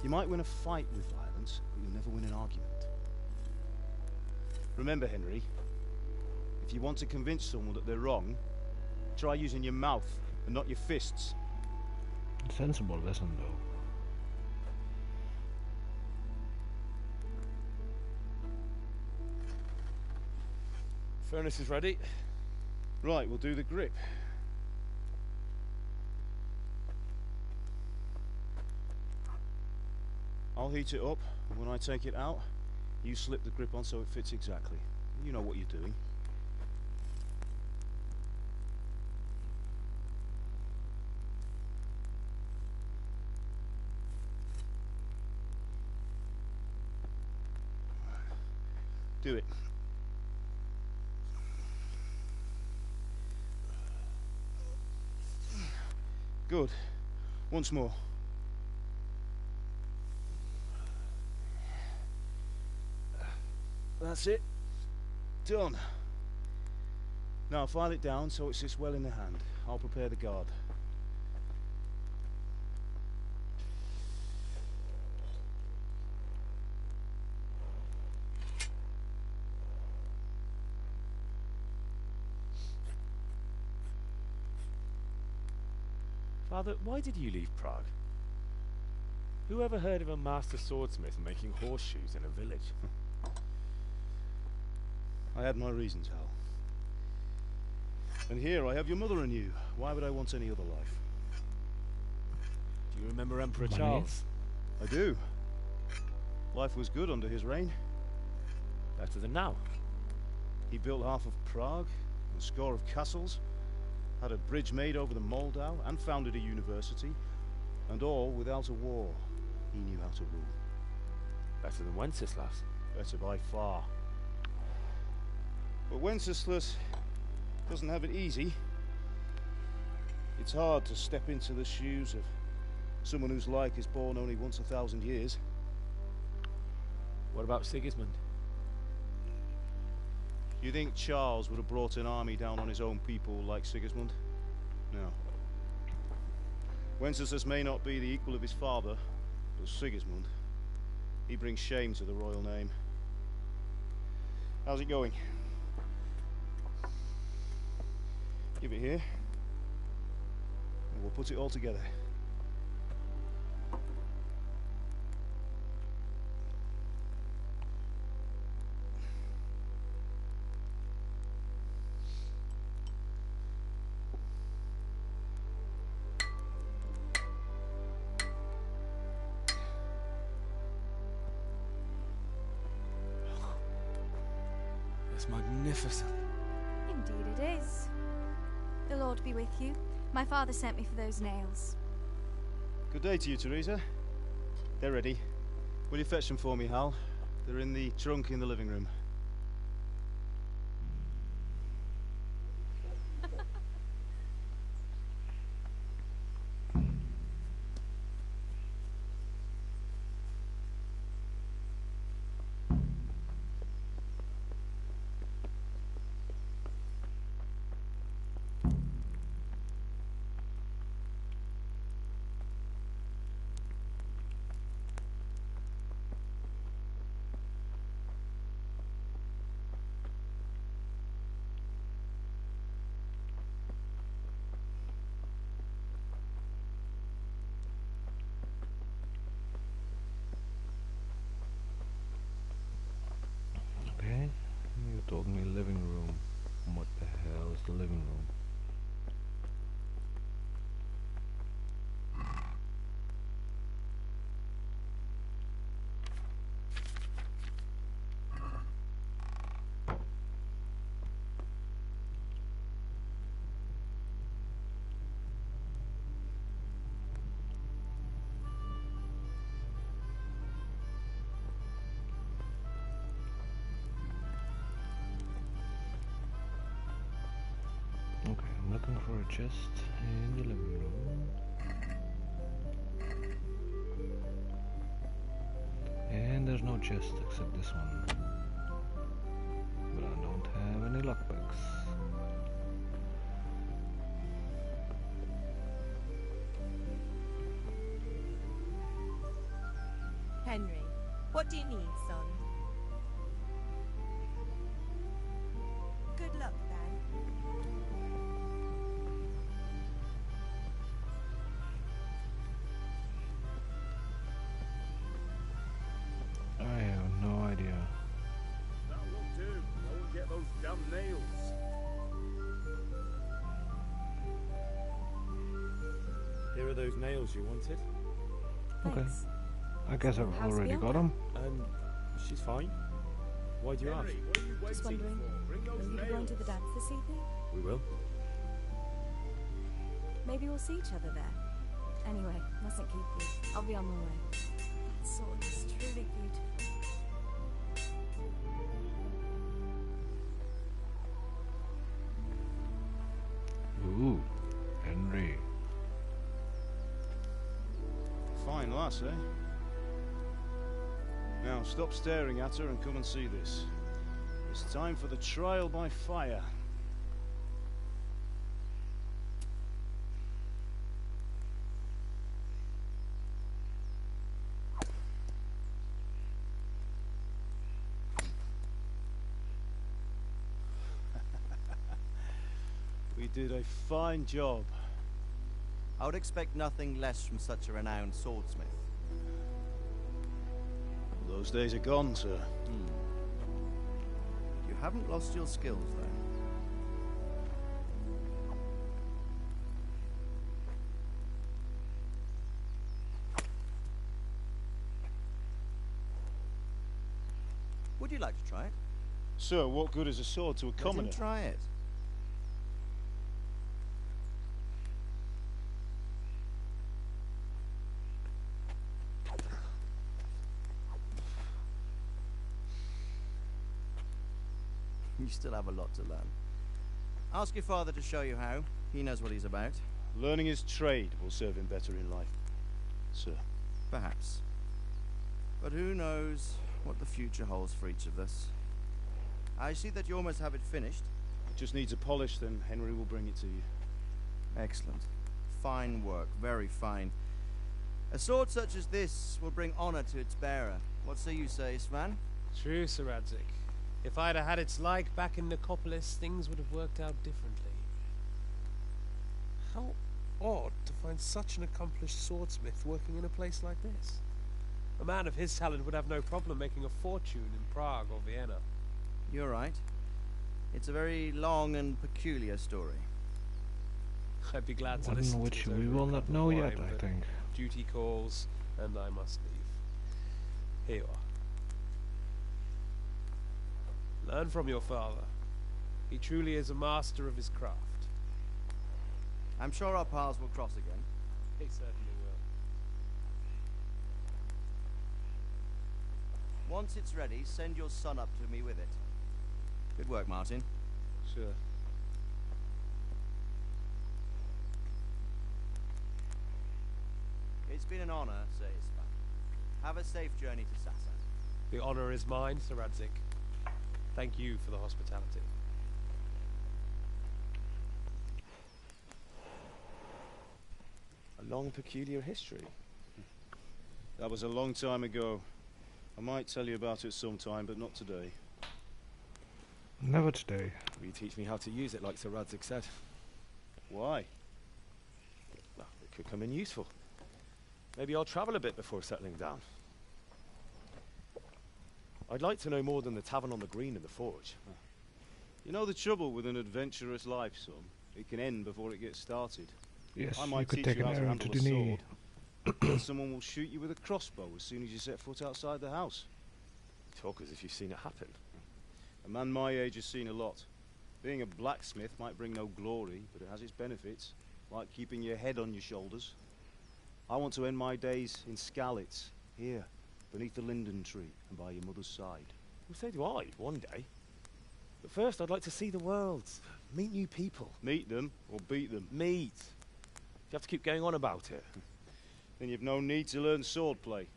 You might win a fight with violence, but you'll never win an argument. Remember, Henry, if you want to convince someone that they're wrong, try using your mouth and not your fists. Sensible lesson, though. Furnace is ready. Right, we'll do the grip. I'll heat it up, and when I take it out, you slip the grip on so it fits exactly. You know what you're doing. Do it. Good. Once more. That's it. Done. Now file it down so it sits well in the hand. I'll prepare the guard. Father, why did you leave Prague? Who ever heard of a master swordsmith making horseshoes in a village? I had my reasons, Hal. And here I have your mother and you. Why would I want any other life? Do you remember Emperor Charles? I do. Life was good under his reign. Better than now. He built half of Prague, a score of castles, had a bridge made over the Moldau, and founded a university, and all without a war. He knew how to rule. Better than Wenceslas. Better by far. But Wenceslas doesn't have it easy. It's hard to step into the shoes of someone whose like is born only once 1,000 years. What about Sigismund? You think Charles would have brought an army down on his own people like Sigismund? No. Wenceslas may not be the equal of his father, but Sigismund, he brings shame to the royal name. How's it going? Give it here, and we'll put it all together. It's magnificent. Indeed it is. The Lord be with you. My father sent me for those nails. Good day to you, Teresa. They're ready. Will you fetch them for me, Hal? They're in the trunk in the living room. Okay, you told me living room. What the hell is the living room? I'm looking for a chest in the living room. And there's no chest except this one. But I don't have any lockpicks. Henry, what do you need, son? Good luck, then. I have no idea. That won't do. I won't get those damn nails. Here are those nails you wanted. Okay. I guess I've already got them. She's fine. Why do you ask? Just wondering, will you be going to the dance this evening? We will. Maybe we'll see each other there. Anyway, mustn't keep you. I'll be on my way. That sword is truly beautiful. Ooh, Henry. Fine lass, eh? Now stop staring at her and come and see this. It's time for the trial by fire. We did a fine job. I would expect nothing less from such a renowned swordsmith. Those days are gone, sir. You haven't lost your skills, though. Would you like to try it? Sir, what good is a sword to a commoner? Let him try it. You still have a lot to learn. Ask your father to show you how. He knows what he's about. Learning his trade will serve him better in life, sir. Perhaps. But who knows what the future holds for each of us. I see that you almost have it finished. It just needs a polish, then Henry will bring it to you. Excellent. Fine work, very fine. A sword such as this will bring honor to its bearer. What say you, Svan? True, Sir Radzik. If I'd had its like back in Nicopolis, things would have worked out differently. How odd to find such an accomplished swordsmith working in a place like this. A man of his talent would have no problem making a fortune in Prague or Vienna. You're right. It's a very long and peculiar story. I'd be glad to One listen which to it we over a will cup not of know wine, yet, I but think. Duty calls, and I must leave. Here you are. Learn from your father. He truly is a master of his craft. I'm sure our paths will cross again. He certainly will. Once it's ready, send your son up to me with it. Good work, Martin. Sure. It's been an honor, Sir Ispan. Have a safe journey to Sassan. The honor is mine, Sir Radzik. Thank you for the hospitality. A long, peculiar history. That was a long time ago. I might tell you about it sometime, but not today. Never today. Will you teach me how to use it like Sir Radzik said? Why? Well, it could come in useful. Maybe I'll travel a bit before settling down. I'd like to know more than the tavern on the green and the forge. You know the trouble with an adventurous life, son? It can end before it gets started. Yes, I might you could teach take you an how to arrow to handle the a knee. sword, but someone will shoot you with a crossbow as soon as you set foot outside the house. You talk as if you've seen it happen. A man my age has seen a lot. Being a blacksmith might bring no glory, but it has its benefits, like keeping your head on your shoulders. I want to end my days in Skalitz, here, beneath the linden tree and by your mother's side. Well, so do I, one day. But first I'd like to see the world. Meet new people. Meet them or beat them. Meet. You have to keep going on about it. Then you've no need to learn swordplay.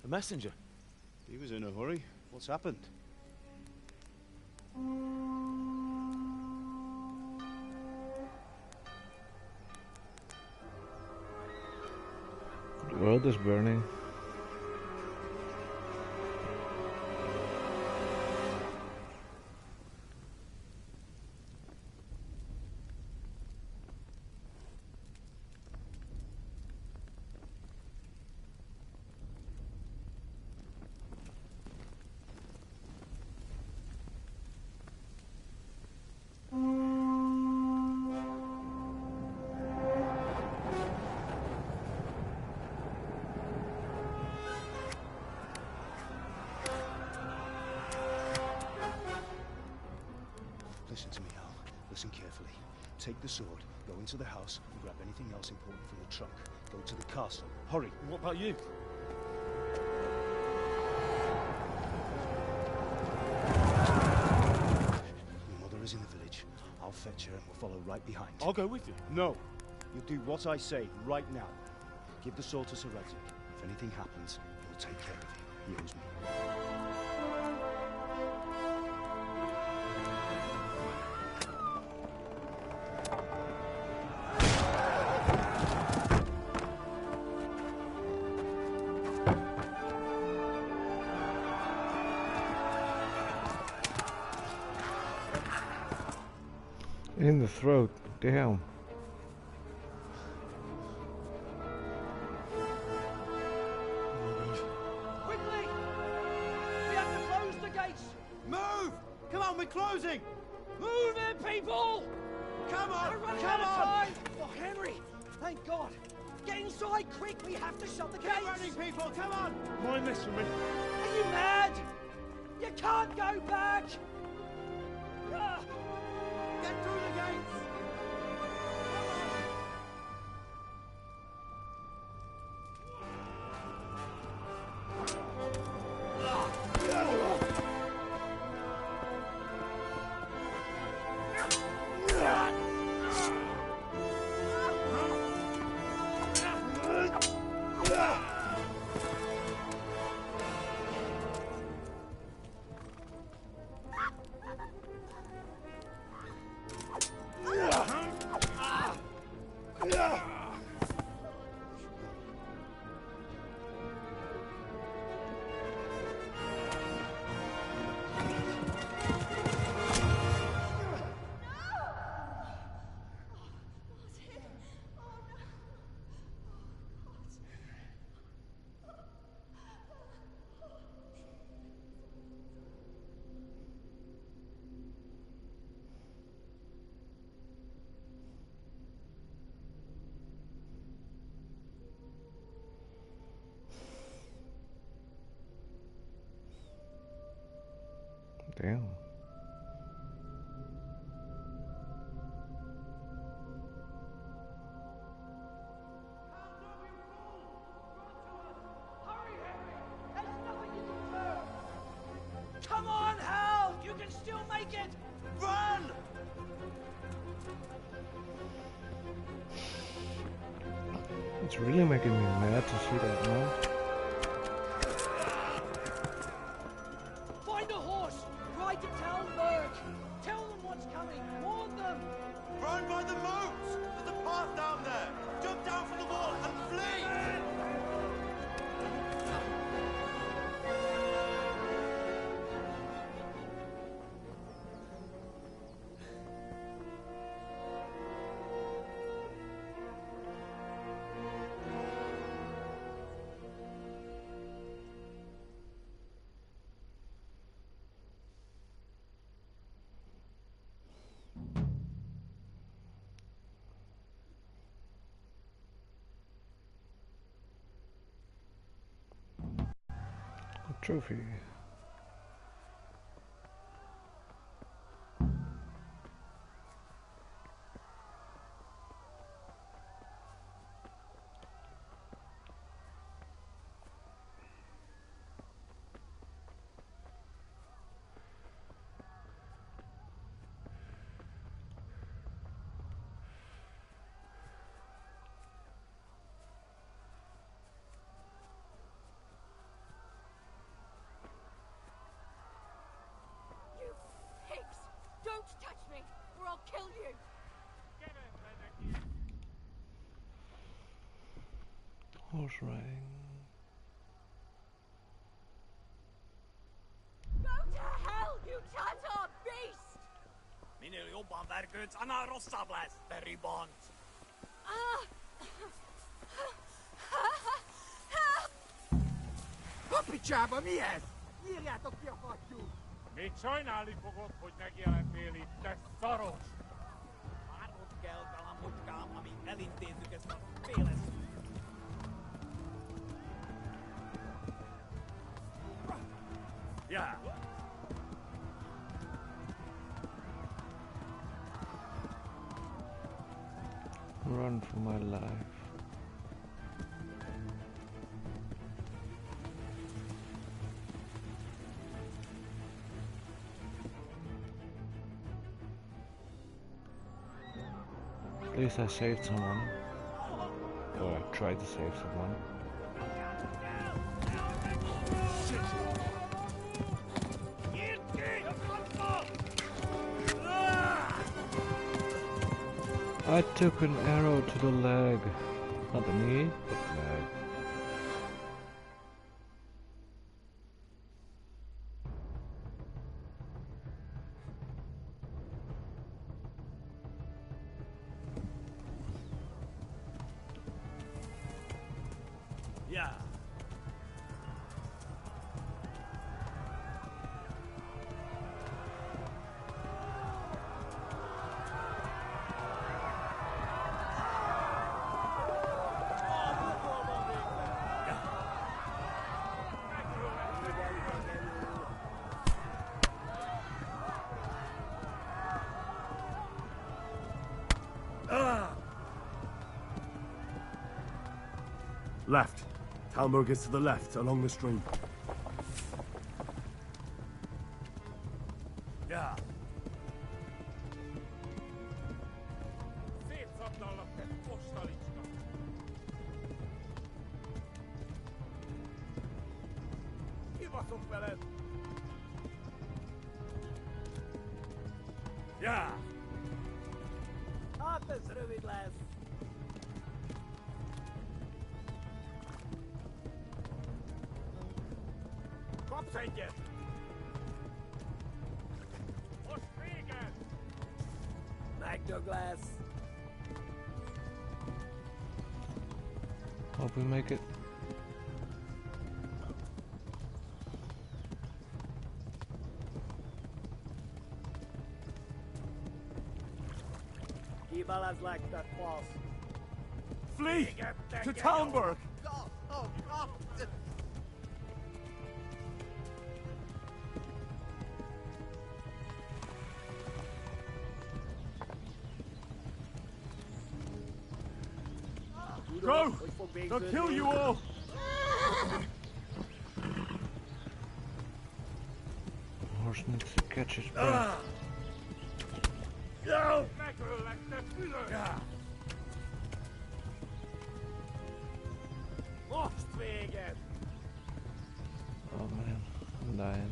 A messenger. He was in a hurry. What's happened? The world is burning. Listen to me, Al. Listen carefully. Take the sword, go into the house, and grab anything else important from the trunk. Go to the castle. Hurry. And what about you? Your mother is in the village. I'll fetch her and we'll follow right behind. I'll go with you. No. You'll do what I say right now. Give the sword to Sir Radzik. If anything happens, he'll take care of you. He owes me. In the throat. Damn. Quickly! We have to close the gates! Move! Come on, we're closing! Move it, people! Come on! We're running out of time! Oh, Henry! Thank God! Get inside, quick! We have to shut the gates! Keep running, people! Come on! Mind this for me. Are you mad? You can't go back! Ah! Get through the gates! Damn. Come on, Hal! You can still make it! Run! It's really making me mad to see that now. Find a horse! Ride to Talmberg! Tell them what's coming! Warn them! Run by the moats! There's a path down there! Jump down from the wall and flee! Trophy. Horse riding. Go to hell, you Tatar beast! Minä jopa värkyt ana rossables, veribond. Papicsába mi ez? Írjátok ki a fattyút! Még sajnálni fogod, hogy megjelentél itt, te szaros! Várnod kell, kalamocskám, amíg elintézzük ezt a féles... Yeah. Run for my life. At least I saved someone. Or I tried to save someone. I took an arrow to the leg. Not the knee, but the leg. Yeah. Left. Talmberg is to the left, along the stream. Yeah. Szétszabdallak, te postalicska! Kibaszok veled! Yeah. Hát ez rövid lesz. Kapsz egyet! Most véged! Megdög lesz. Hope we make it. Kibelezlek, te fasz. Flee! To Talmberg! God, oh God! Go! They'll kill you all! Horse needs to catch his breath. Go! Megöllek, te fülös! Most véged! Oh man, I'm dying.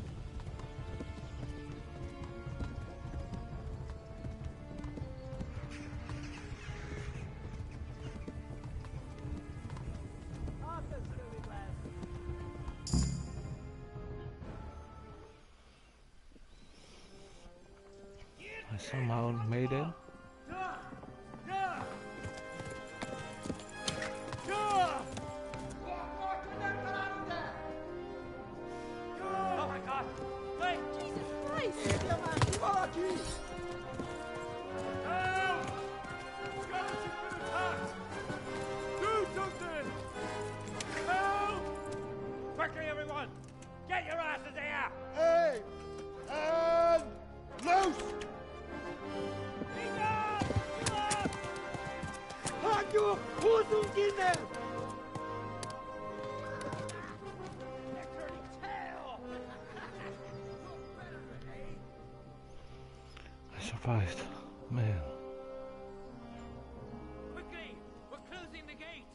Hát ez rövid lesz. I somehow made it. Oh my God! Wait! Jesus Christ! Valaki! Help! Skeleton's been attacked! Do something! Help! Quickly, everyone! Get your asses here! Hey! And loose! Hanyo! Húzzunk innen! I survived. Man. Quickly! We're closing the gate!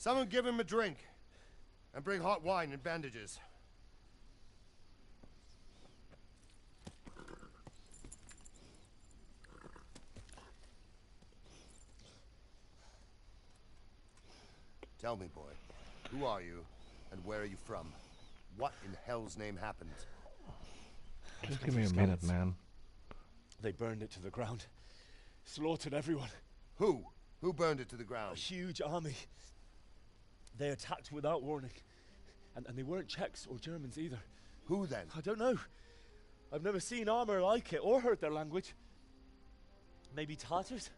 Someone give him a drink. And bring hot wine and bandages. Tell me, boy, who are you, and where are you from? What in hell's name happened? Just give me a minute, man. They burned it to the ground. Slaughtered everyone. Who? Who burned it to the ground? A huge army. They attacked without warning. And they weren't Czechs or Germans either. Who then? I don't know. I've never seen armor like it or heard their language. Maybe Tatars?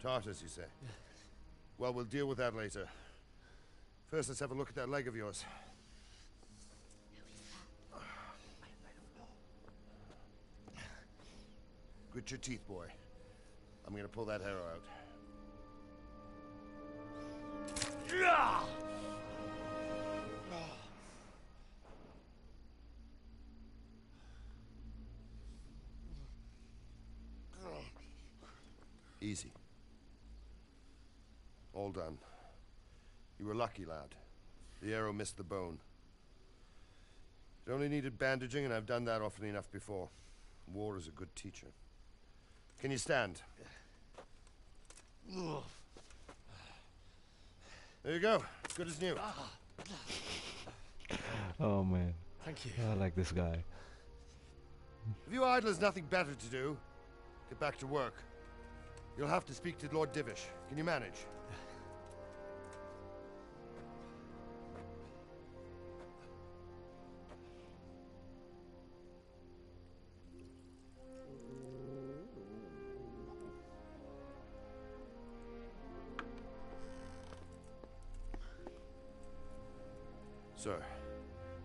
Tartars, you say? Well, we'll deal with that later. First, let's have a look at that leg of yours. Grit your teeth, boy. I'm gonna pull that arrow out. Easy. All done. You were lucky, lad. The arrow missed the bone. It only needed bandaging, and I've done that often enough before. War is a good teacher. Can you stand? There you go. Good as new. Oh man. Thank you. I like this guy. If you idlers nothing better to do, get back to work. You'll have to speak to Lord Divish. Can you manage? Sir,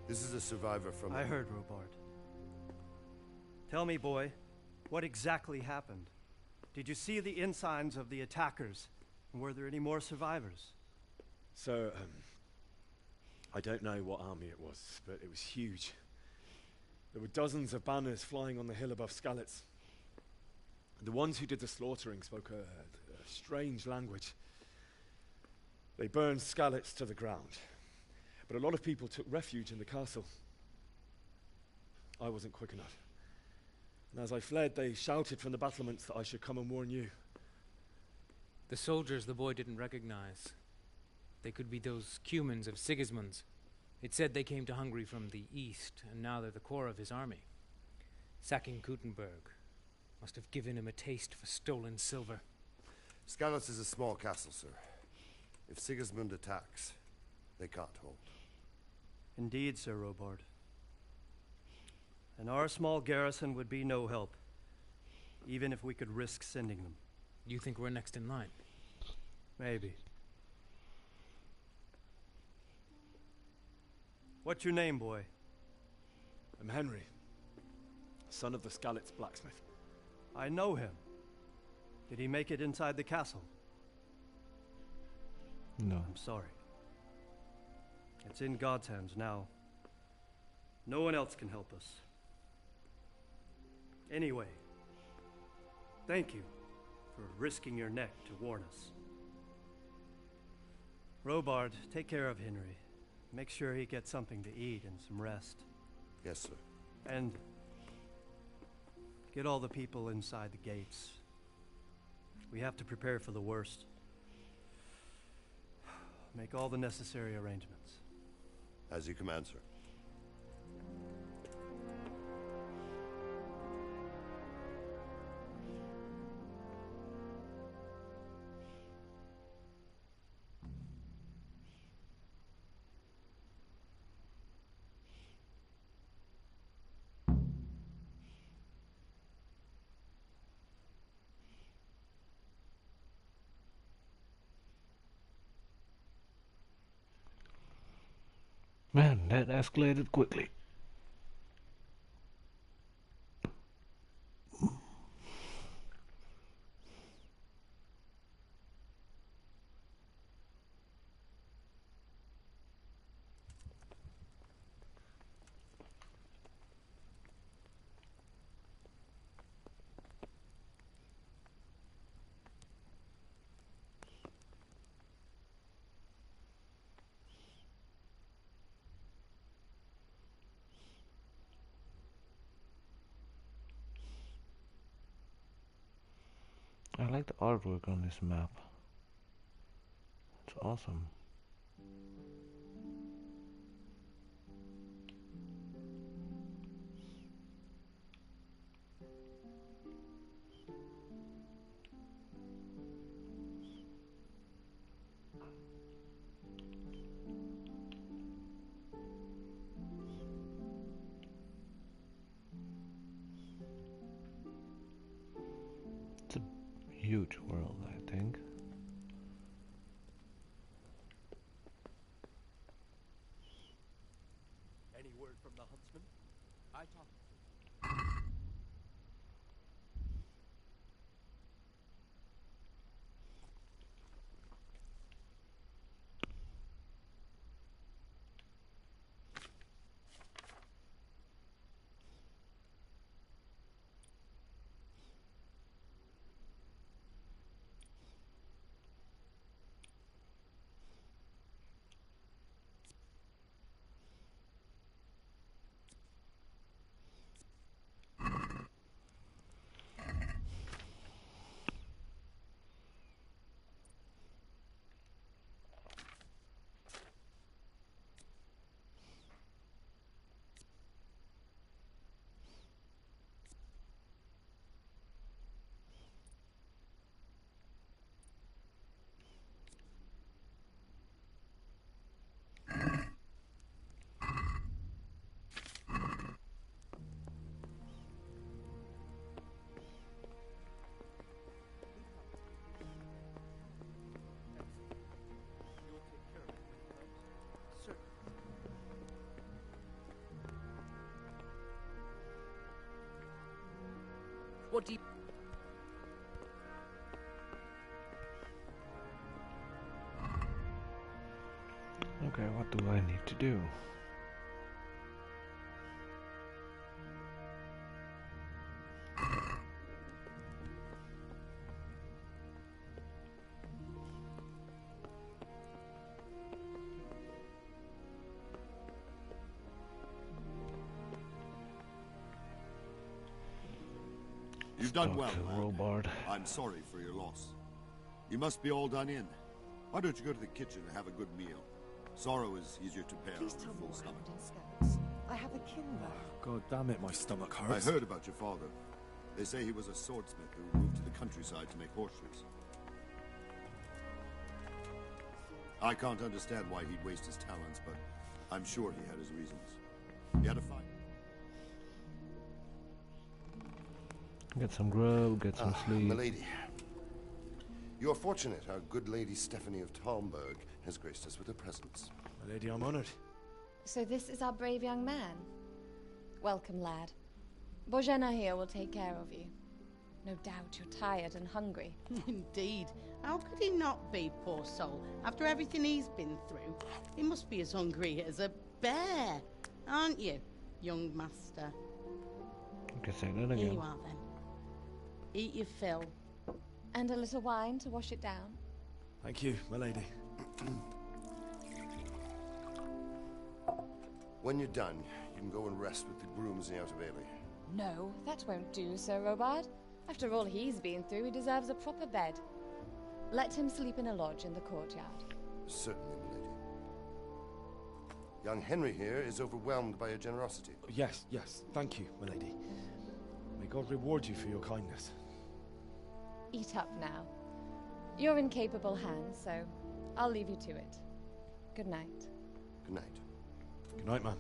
this is a survivor from... I heard, Robard. Tell me, boy, what exactly happened? Did you see the ensigns of the attackers? And were there any more survivors? So, I don't know what army it was, but it was huge. There were dozens of banners flying on the hill above Skalitz. The ones who did the slaughtering spoke a strange language. They burned Skalitz to the ground. But a lot of people took refuge in the castle. I wasn't quick enough. And as I fled, they shouted from the battlements that I should come and warn you. The soldiers the boy didn't recognize. They could be those Cumans of Sigismund's. It said they came to Hungary from the east, and now they're the core of his army. Sacking Kuttenberg must have given him a taste for stolen silver. Skalitz is a small castle, sir. If Sigismund attacks, they can't hold. Indeed, Sir Robard. And our small garrison would be no help, even if we could risk sending them. You think we're next in line? Maybe. What's your name, boy? I'm Henry, son of the Skalitz blacksmith. I know him. Did he make it inside the castle? No. I'm sorry. It's in God's hands now. No one else can help us. Anyway, thank you for risking your neck to warn us. Robard, take care of Henry. Make sure he gets something to eat and some rest. Yes, sir. And get all the people inside the gates. We have to prepare for the worst. Make all the necessary arrangements. As you command, sir. Man, that escalated quickly. I like the artwork on this map. It's awesome. It's a huge world, I think. Any word from the huntsman? I talked. What do you... Okay, what do I need to do? You've done well, lad. Robard. I'm sorry for your loss. You must be all done in. Why don't you go to the kitchen and have a good meal? Sorrow is easier to bear Please on tell a me full what stomach. happened in Scouts. I have a kin there. God damn it, my stomach I hurts. heard about your father. They say he was a swordsmith who moved to the countryside to make horseshoes. I can't understand why he'd waste his talents, but I'm sure he had his reasons. He had a fight. Get some grub, get some sleep. Milady. You're fortunate our good lady Stephanie of Talmberg has graced us with her presence. My lady, I'm honored. So this is our brave young man. Welcome, lad. Bohemia here will take care of you. No doubt you're tired and hungry. Indeed. How could he not be, poor soul? After everything he's been through, he must be as hungry as a bear, aren't you, young master? Okay, say that Here again. you are, then. Eat your fill. And a little wine to wash it down. Thank you, my lady. When you're done, you can go and rest with the grooms in the Outer Bailey. No, that won't do, Sir Robard. After all he's been through, he deserves a proper bed. Let him sleep in a lodge in the courtyard. Certainly, milady. Young Henry here is overwhelmed by your generosity. Yes, yes, thank you, my lady. May God reward you for your kindness. Eat up now. You're in capable hands, so I'll leave you to it. Good night. Good night. Good night, man.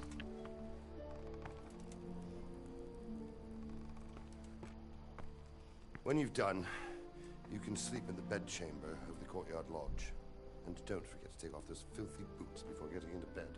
When you've done, you can sleep in the bedchamber of the courtyard lodge. And don't forget to take off those filthy boots before getting into bed.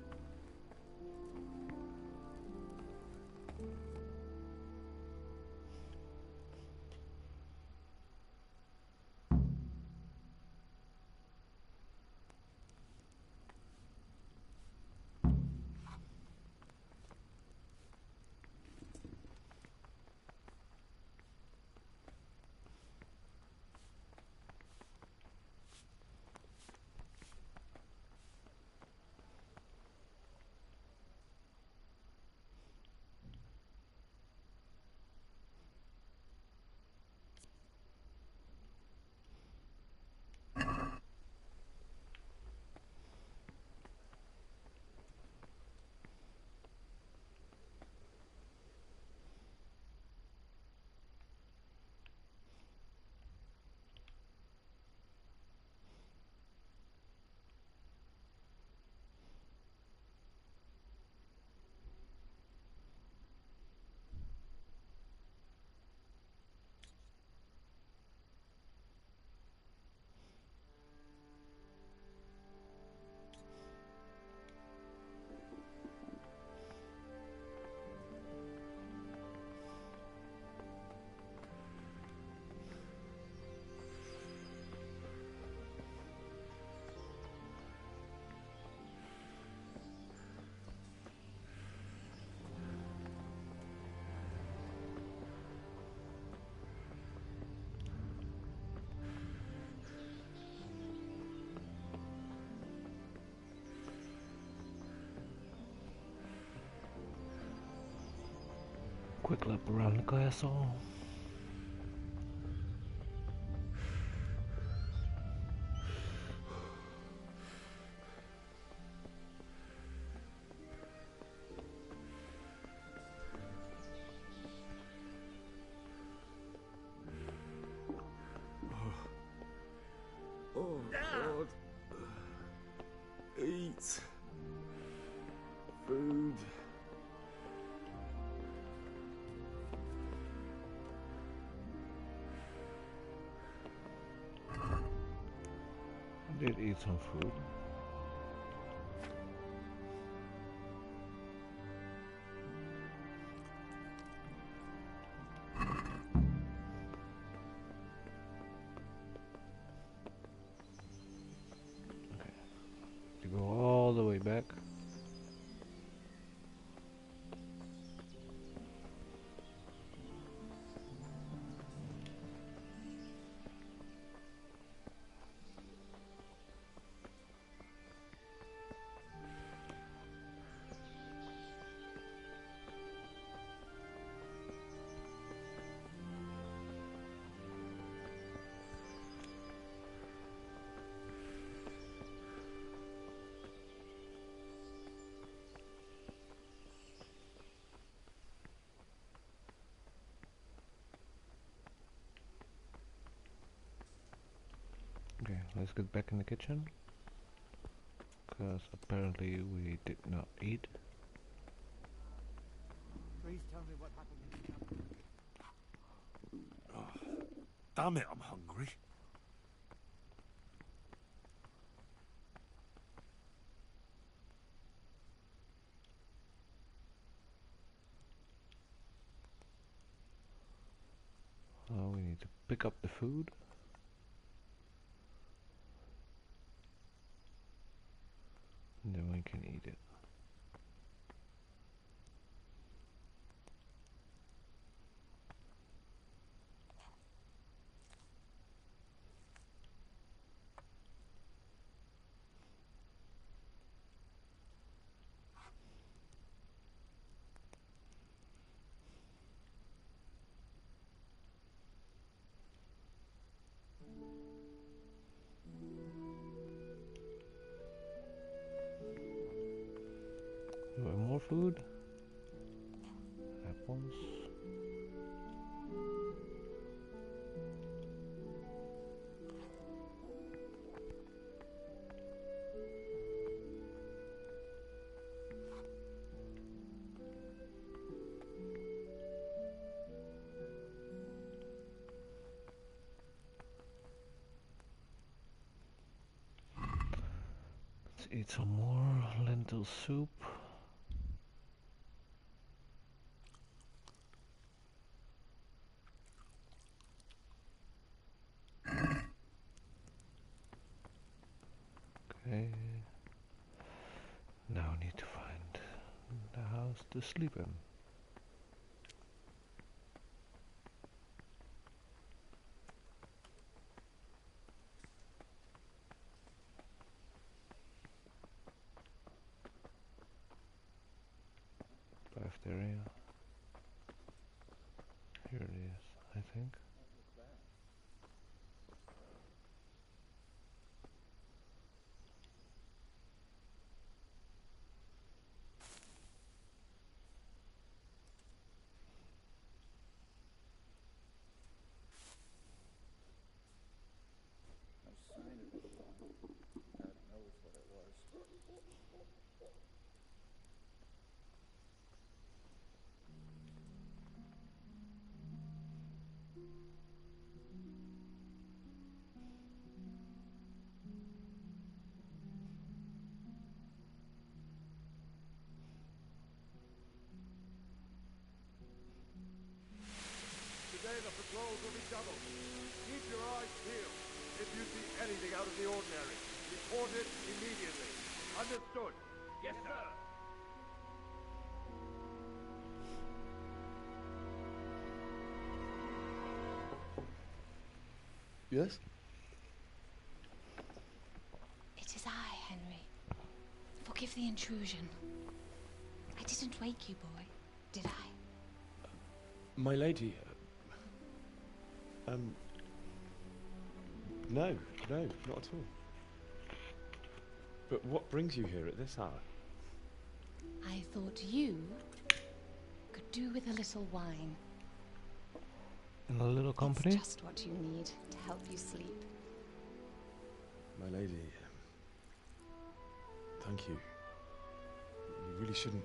Quick lap around the castle. Oh, God. Eat. Food. I did eat some food. To go all the way back. Okay, let's get back in the kitchen. Because apparently we did not eat. Please tell me what happened in the camp. Oh, damn it, I'm hungry. We need to pick up the food. And then we can eat it. More food? Apples? Let's eat some more lentil soup. Okay. Now I need to find the house to sleep in. Area. Here it is, I think. No sign of it. God knows what it was. Today the patrols will be doubled. Keep your eyes peeled. If you see anything out of the ordinary, report it immediately. Understood? Yes, sir. Yes? It is I, Henry. Forgive the intrusion. I didn't wake you, boy, did I? My lady... No, not at all. But what brings you here at this hour? I thought you could do with a little wine. And a little company? It's just what you need to help you sleep. My lady... thank you. You really shouldn't.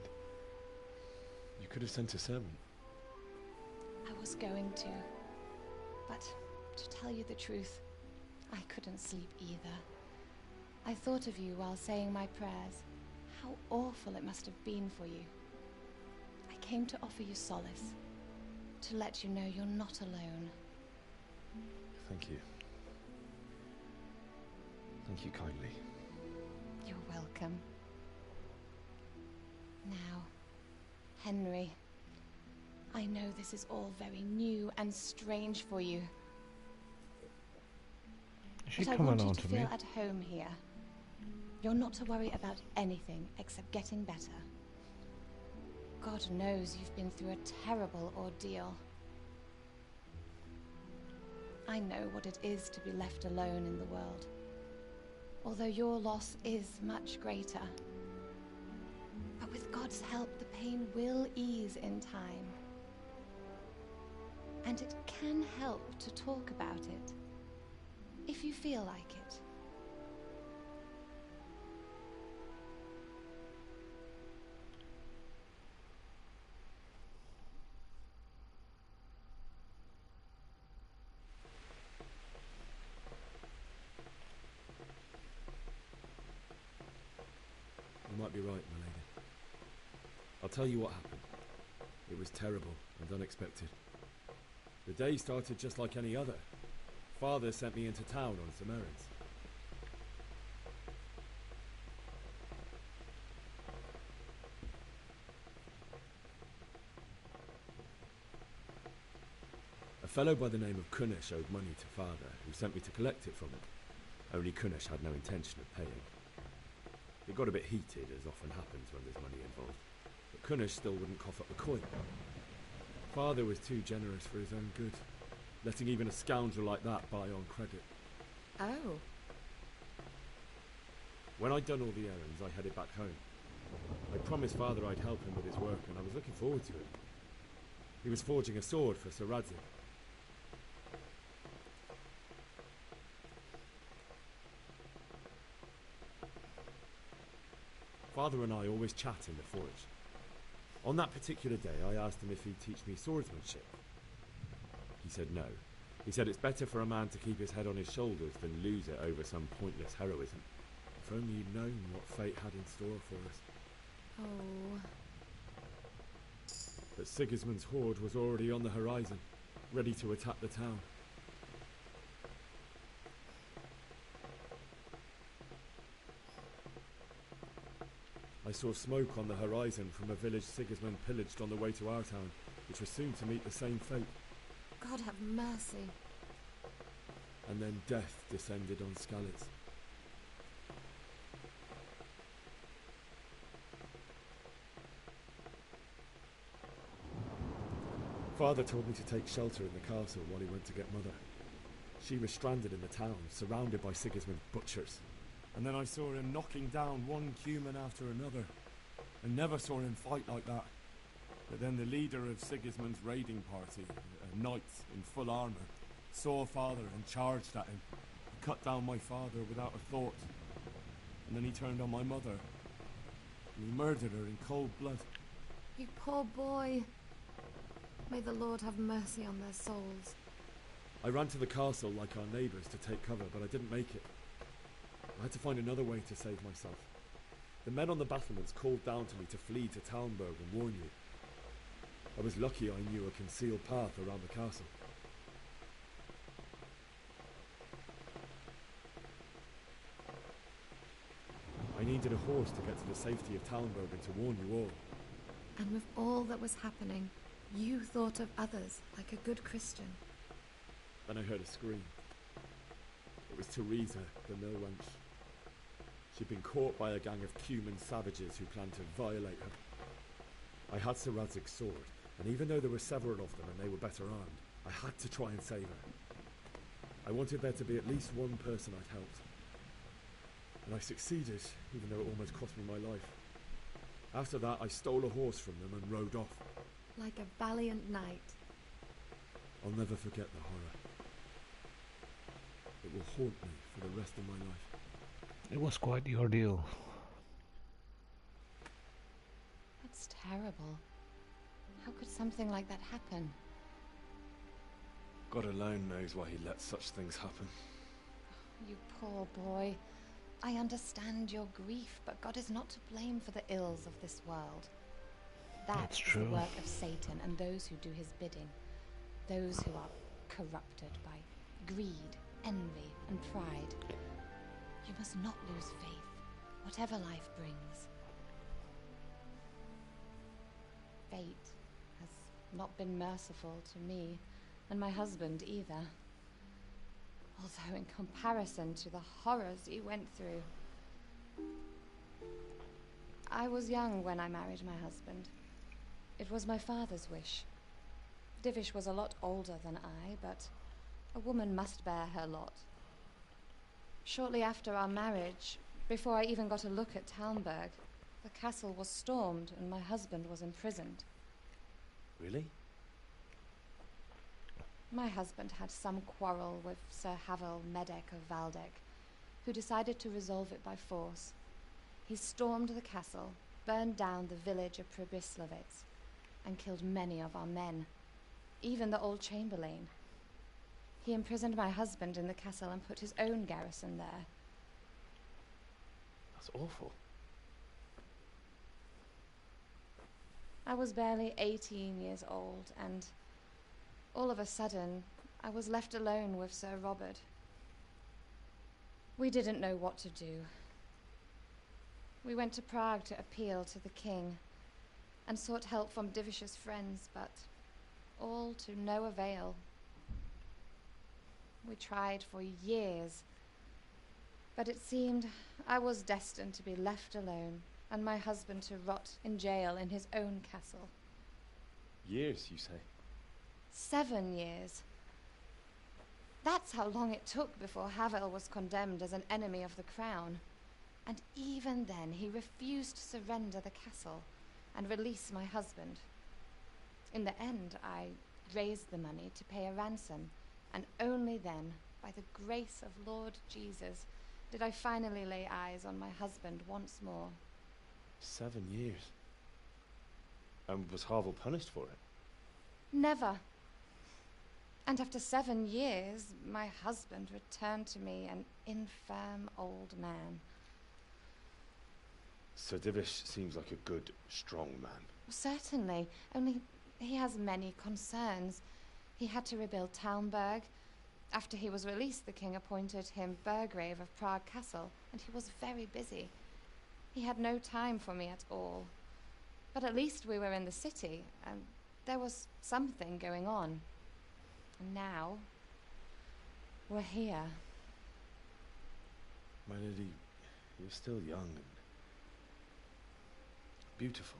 You could have sent a servant. I was going to. But to tell you the truth, I couldn't sleep either. I thought of you while saying my prayers. How awful it must have been for you. I came to offer you solace. To let you know you're not alone. Thank you. Thank you kindly. You're welcome. Now, Henry, I know this is all very new and strange for you. She's but I coming want you on to to feel me. at home here. You're not to worry about anything except getting better. God knows you've been through a terrible ordeal. I know what it is to be left alone in the world. Although your loss is much greater. But with God's help, the pain will ease in time. And it can help to talk about it, if you feel like it. You might be right, my lady. I'll tell you what happened. It was terrible and unexpected. The day started just like any other. Father sent me into town on some errands. A fellow by the name of Kunish owed money to Father, who sent me to collect it from him. Only Kunish had no intention of paying. It got a bit heated, as often happens when there's money involved, but Kunish still wouldn't cough up the coin. Father was too generous for his own good, letting even a scoundrel like that buy on credit. Oh. When I'd done all the errands, I headed back home. I promised Father I'd help him with his work, and I was looking forward to it. He was forging a sword for Sir Radzik. Father and I always chat in the forge. On that particular day, I asked him if he'd teach me swordsmanship. He said no. He said it's better for a man to keep his head on his shoulders than lose it over some pointless heroism. If only he'd known what fate had in store for us. Oh. But Sigismund's horde was already on the horizon, ready to attack the town. I saw smoke on the horizon from a village Sigismund pillaged on the way to our town, which was soon to meet the same fate. God have mercy. And then death descended on Skalitz. Father told me to take shelter in the castle while he went to get Mother. She was stranded in the town, surrounded by Sigismund's butchers. And then I saw him knocking down one human after another. I never saw him fight like that. But then the leader of Sigismund's raiding party, a knight in full armour, saw Father and charged at him. He cut down my father without a thought. And then he turned on my mother. And he murdered her in cold blood. You poor boy. May the Lord have mercy on their souls. I ran to the castle like our neighbours to take cover, but I didn't make it. I had to find another way to save myself. The men on the battlements called down to me to flee to Talmberg and warn you. I was lucky I knew a concealed path around the castle. I needed a horse to get to the safety of Talmberg and to warn you all. And with all that was happening, you thought of others like a good Christian. Then I heard a scream. It was Teresa, the mill wench. She'd been caught by a gang of Cuman savages who planned to violate her. I had Sir Radzig's sword, And even though there were several of them and they were better armed, I had to try and save her. I wanted there to be at least one person I'd helped. And I succeeded, even though it almost cost me my life. After that, I stole a horse from them and rode off. Like a valiant knight. I'll never forget the horror. It will haunt me for the rest of my life. It was quite the ordeal. That's terrible. How could something like that happen? God alone knows why he lets such things happen. You poor boy. I understand your grief, but God is not to blame for the ills of this world. That's true. the work of Satan and those who do his bidding. Those who are corrupted by greed, envy, and pride. You must not lose faith, whatever life brings. Fate has not been merciful to me, and my husband either. Although in comparison to the horrors he went through. I was young when I married my husband. It was my father's wish. Divish was a lot older than I, but a woman must bear her lot. Shortly after our marriage, before I even got a look at Talmberg, the castle was stormed and my husband was imprisoned. Really? My husband had some quarrel with Sir Havel Medek of Valdek, who decided to resolve it by force. He stormed the castle, burned down the village of Pribyslavitz, and killed many of our men, even the old chamberlain. He imprisoned my husband in the castle and put his own garrison there. That's awful. I was barely 18 years old, and all of a sudden, I was left alone with Sir Robert. We didn't know what to do. We went to Prague to appeal to the king, and sought help from Divish's friends, but all to no avail. We tried for years, but it seemed I was destined to be left alone, and my husband to rot in jail in his own castle. Years, you say? 7 years. That's how long it took before Havel was condemned as an enemy of the crown. And even then, he refused to surrender the castle and release my husband. In the end, I raised the money to pay a ransom, and only then, by the grace of Lord Jesus, did I finally lay eyes on my husband once more. 7 years? And was Havel punished for it? Never. And after 7 years, my husband returned to me an infirm old man. Sir Divish seems like a good, strong man. Certainly, only he has many concerns. He had to rebuild Talmberg. After he was released, the king appointed him Burgrave of Prague Castle, and he was very busy. He had no time for me at all. But at least we were in the city, and there was something going on. And now, we're here. My lady, you're still young and beautiful.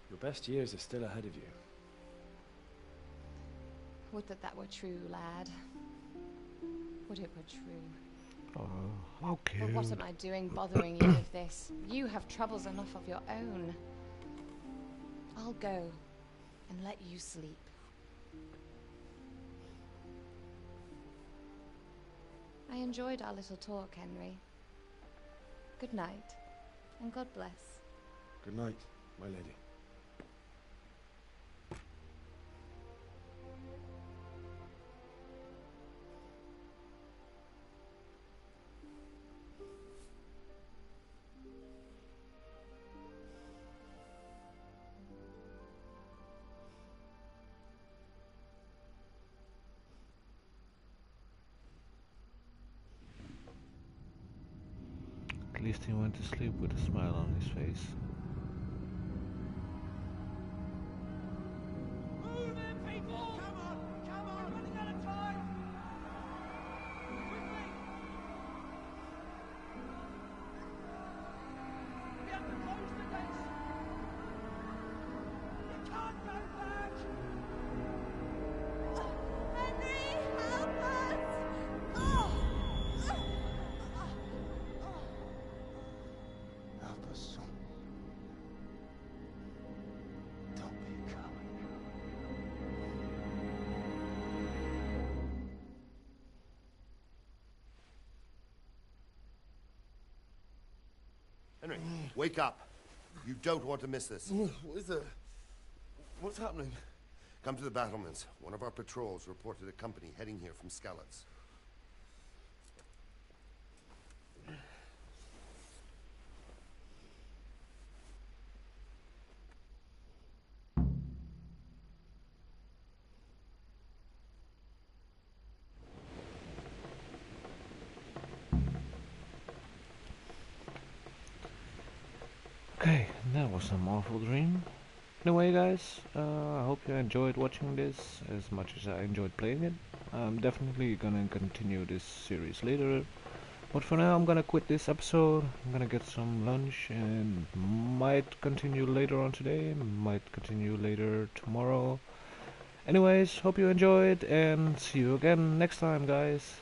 Your best years are still ahead of you. Would that that were true, lad. Would it were true. Oh, how cute. But what am I doing bothering you with this? You have troubles enough of your own. I'll go and let you sleep. I enjoyed our little talk, Henry. Good night, and God bless. Good night, my lady. At least he went to sleep with a smile on his face. Move it, people! Come on! Come on! We're running out of time! Quickly! We have to close the gates! You can't Wake up. You don't want to miss this. What is it? What's happening? Come to the battlements. One of our patrols reported a company heading here from Skalitz. Okay, that was some awful dream. Anyway guys, I hope you enjoyed watching this as much as I enjoyed playing it. I'm definitely gonna continue this series later, but for now I'm gonna quit this episode. I'm gonna get some lunch and might continue later on today, might continue later tomorrow. Anyways, hope you enjoyed and see you again next time guys.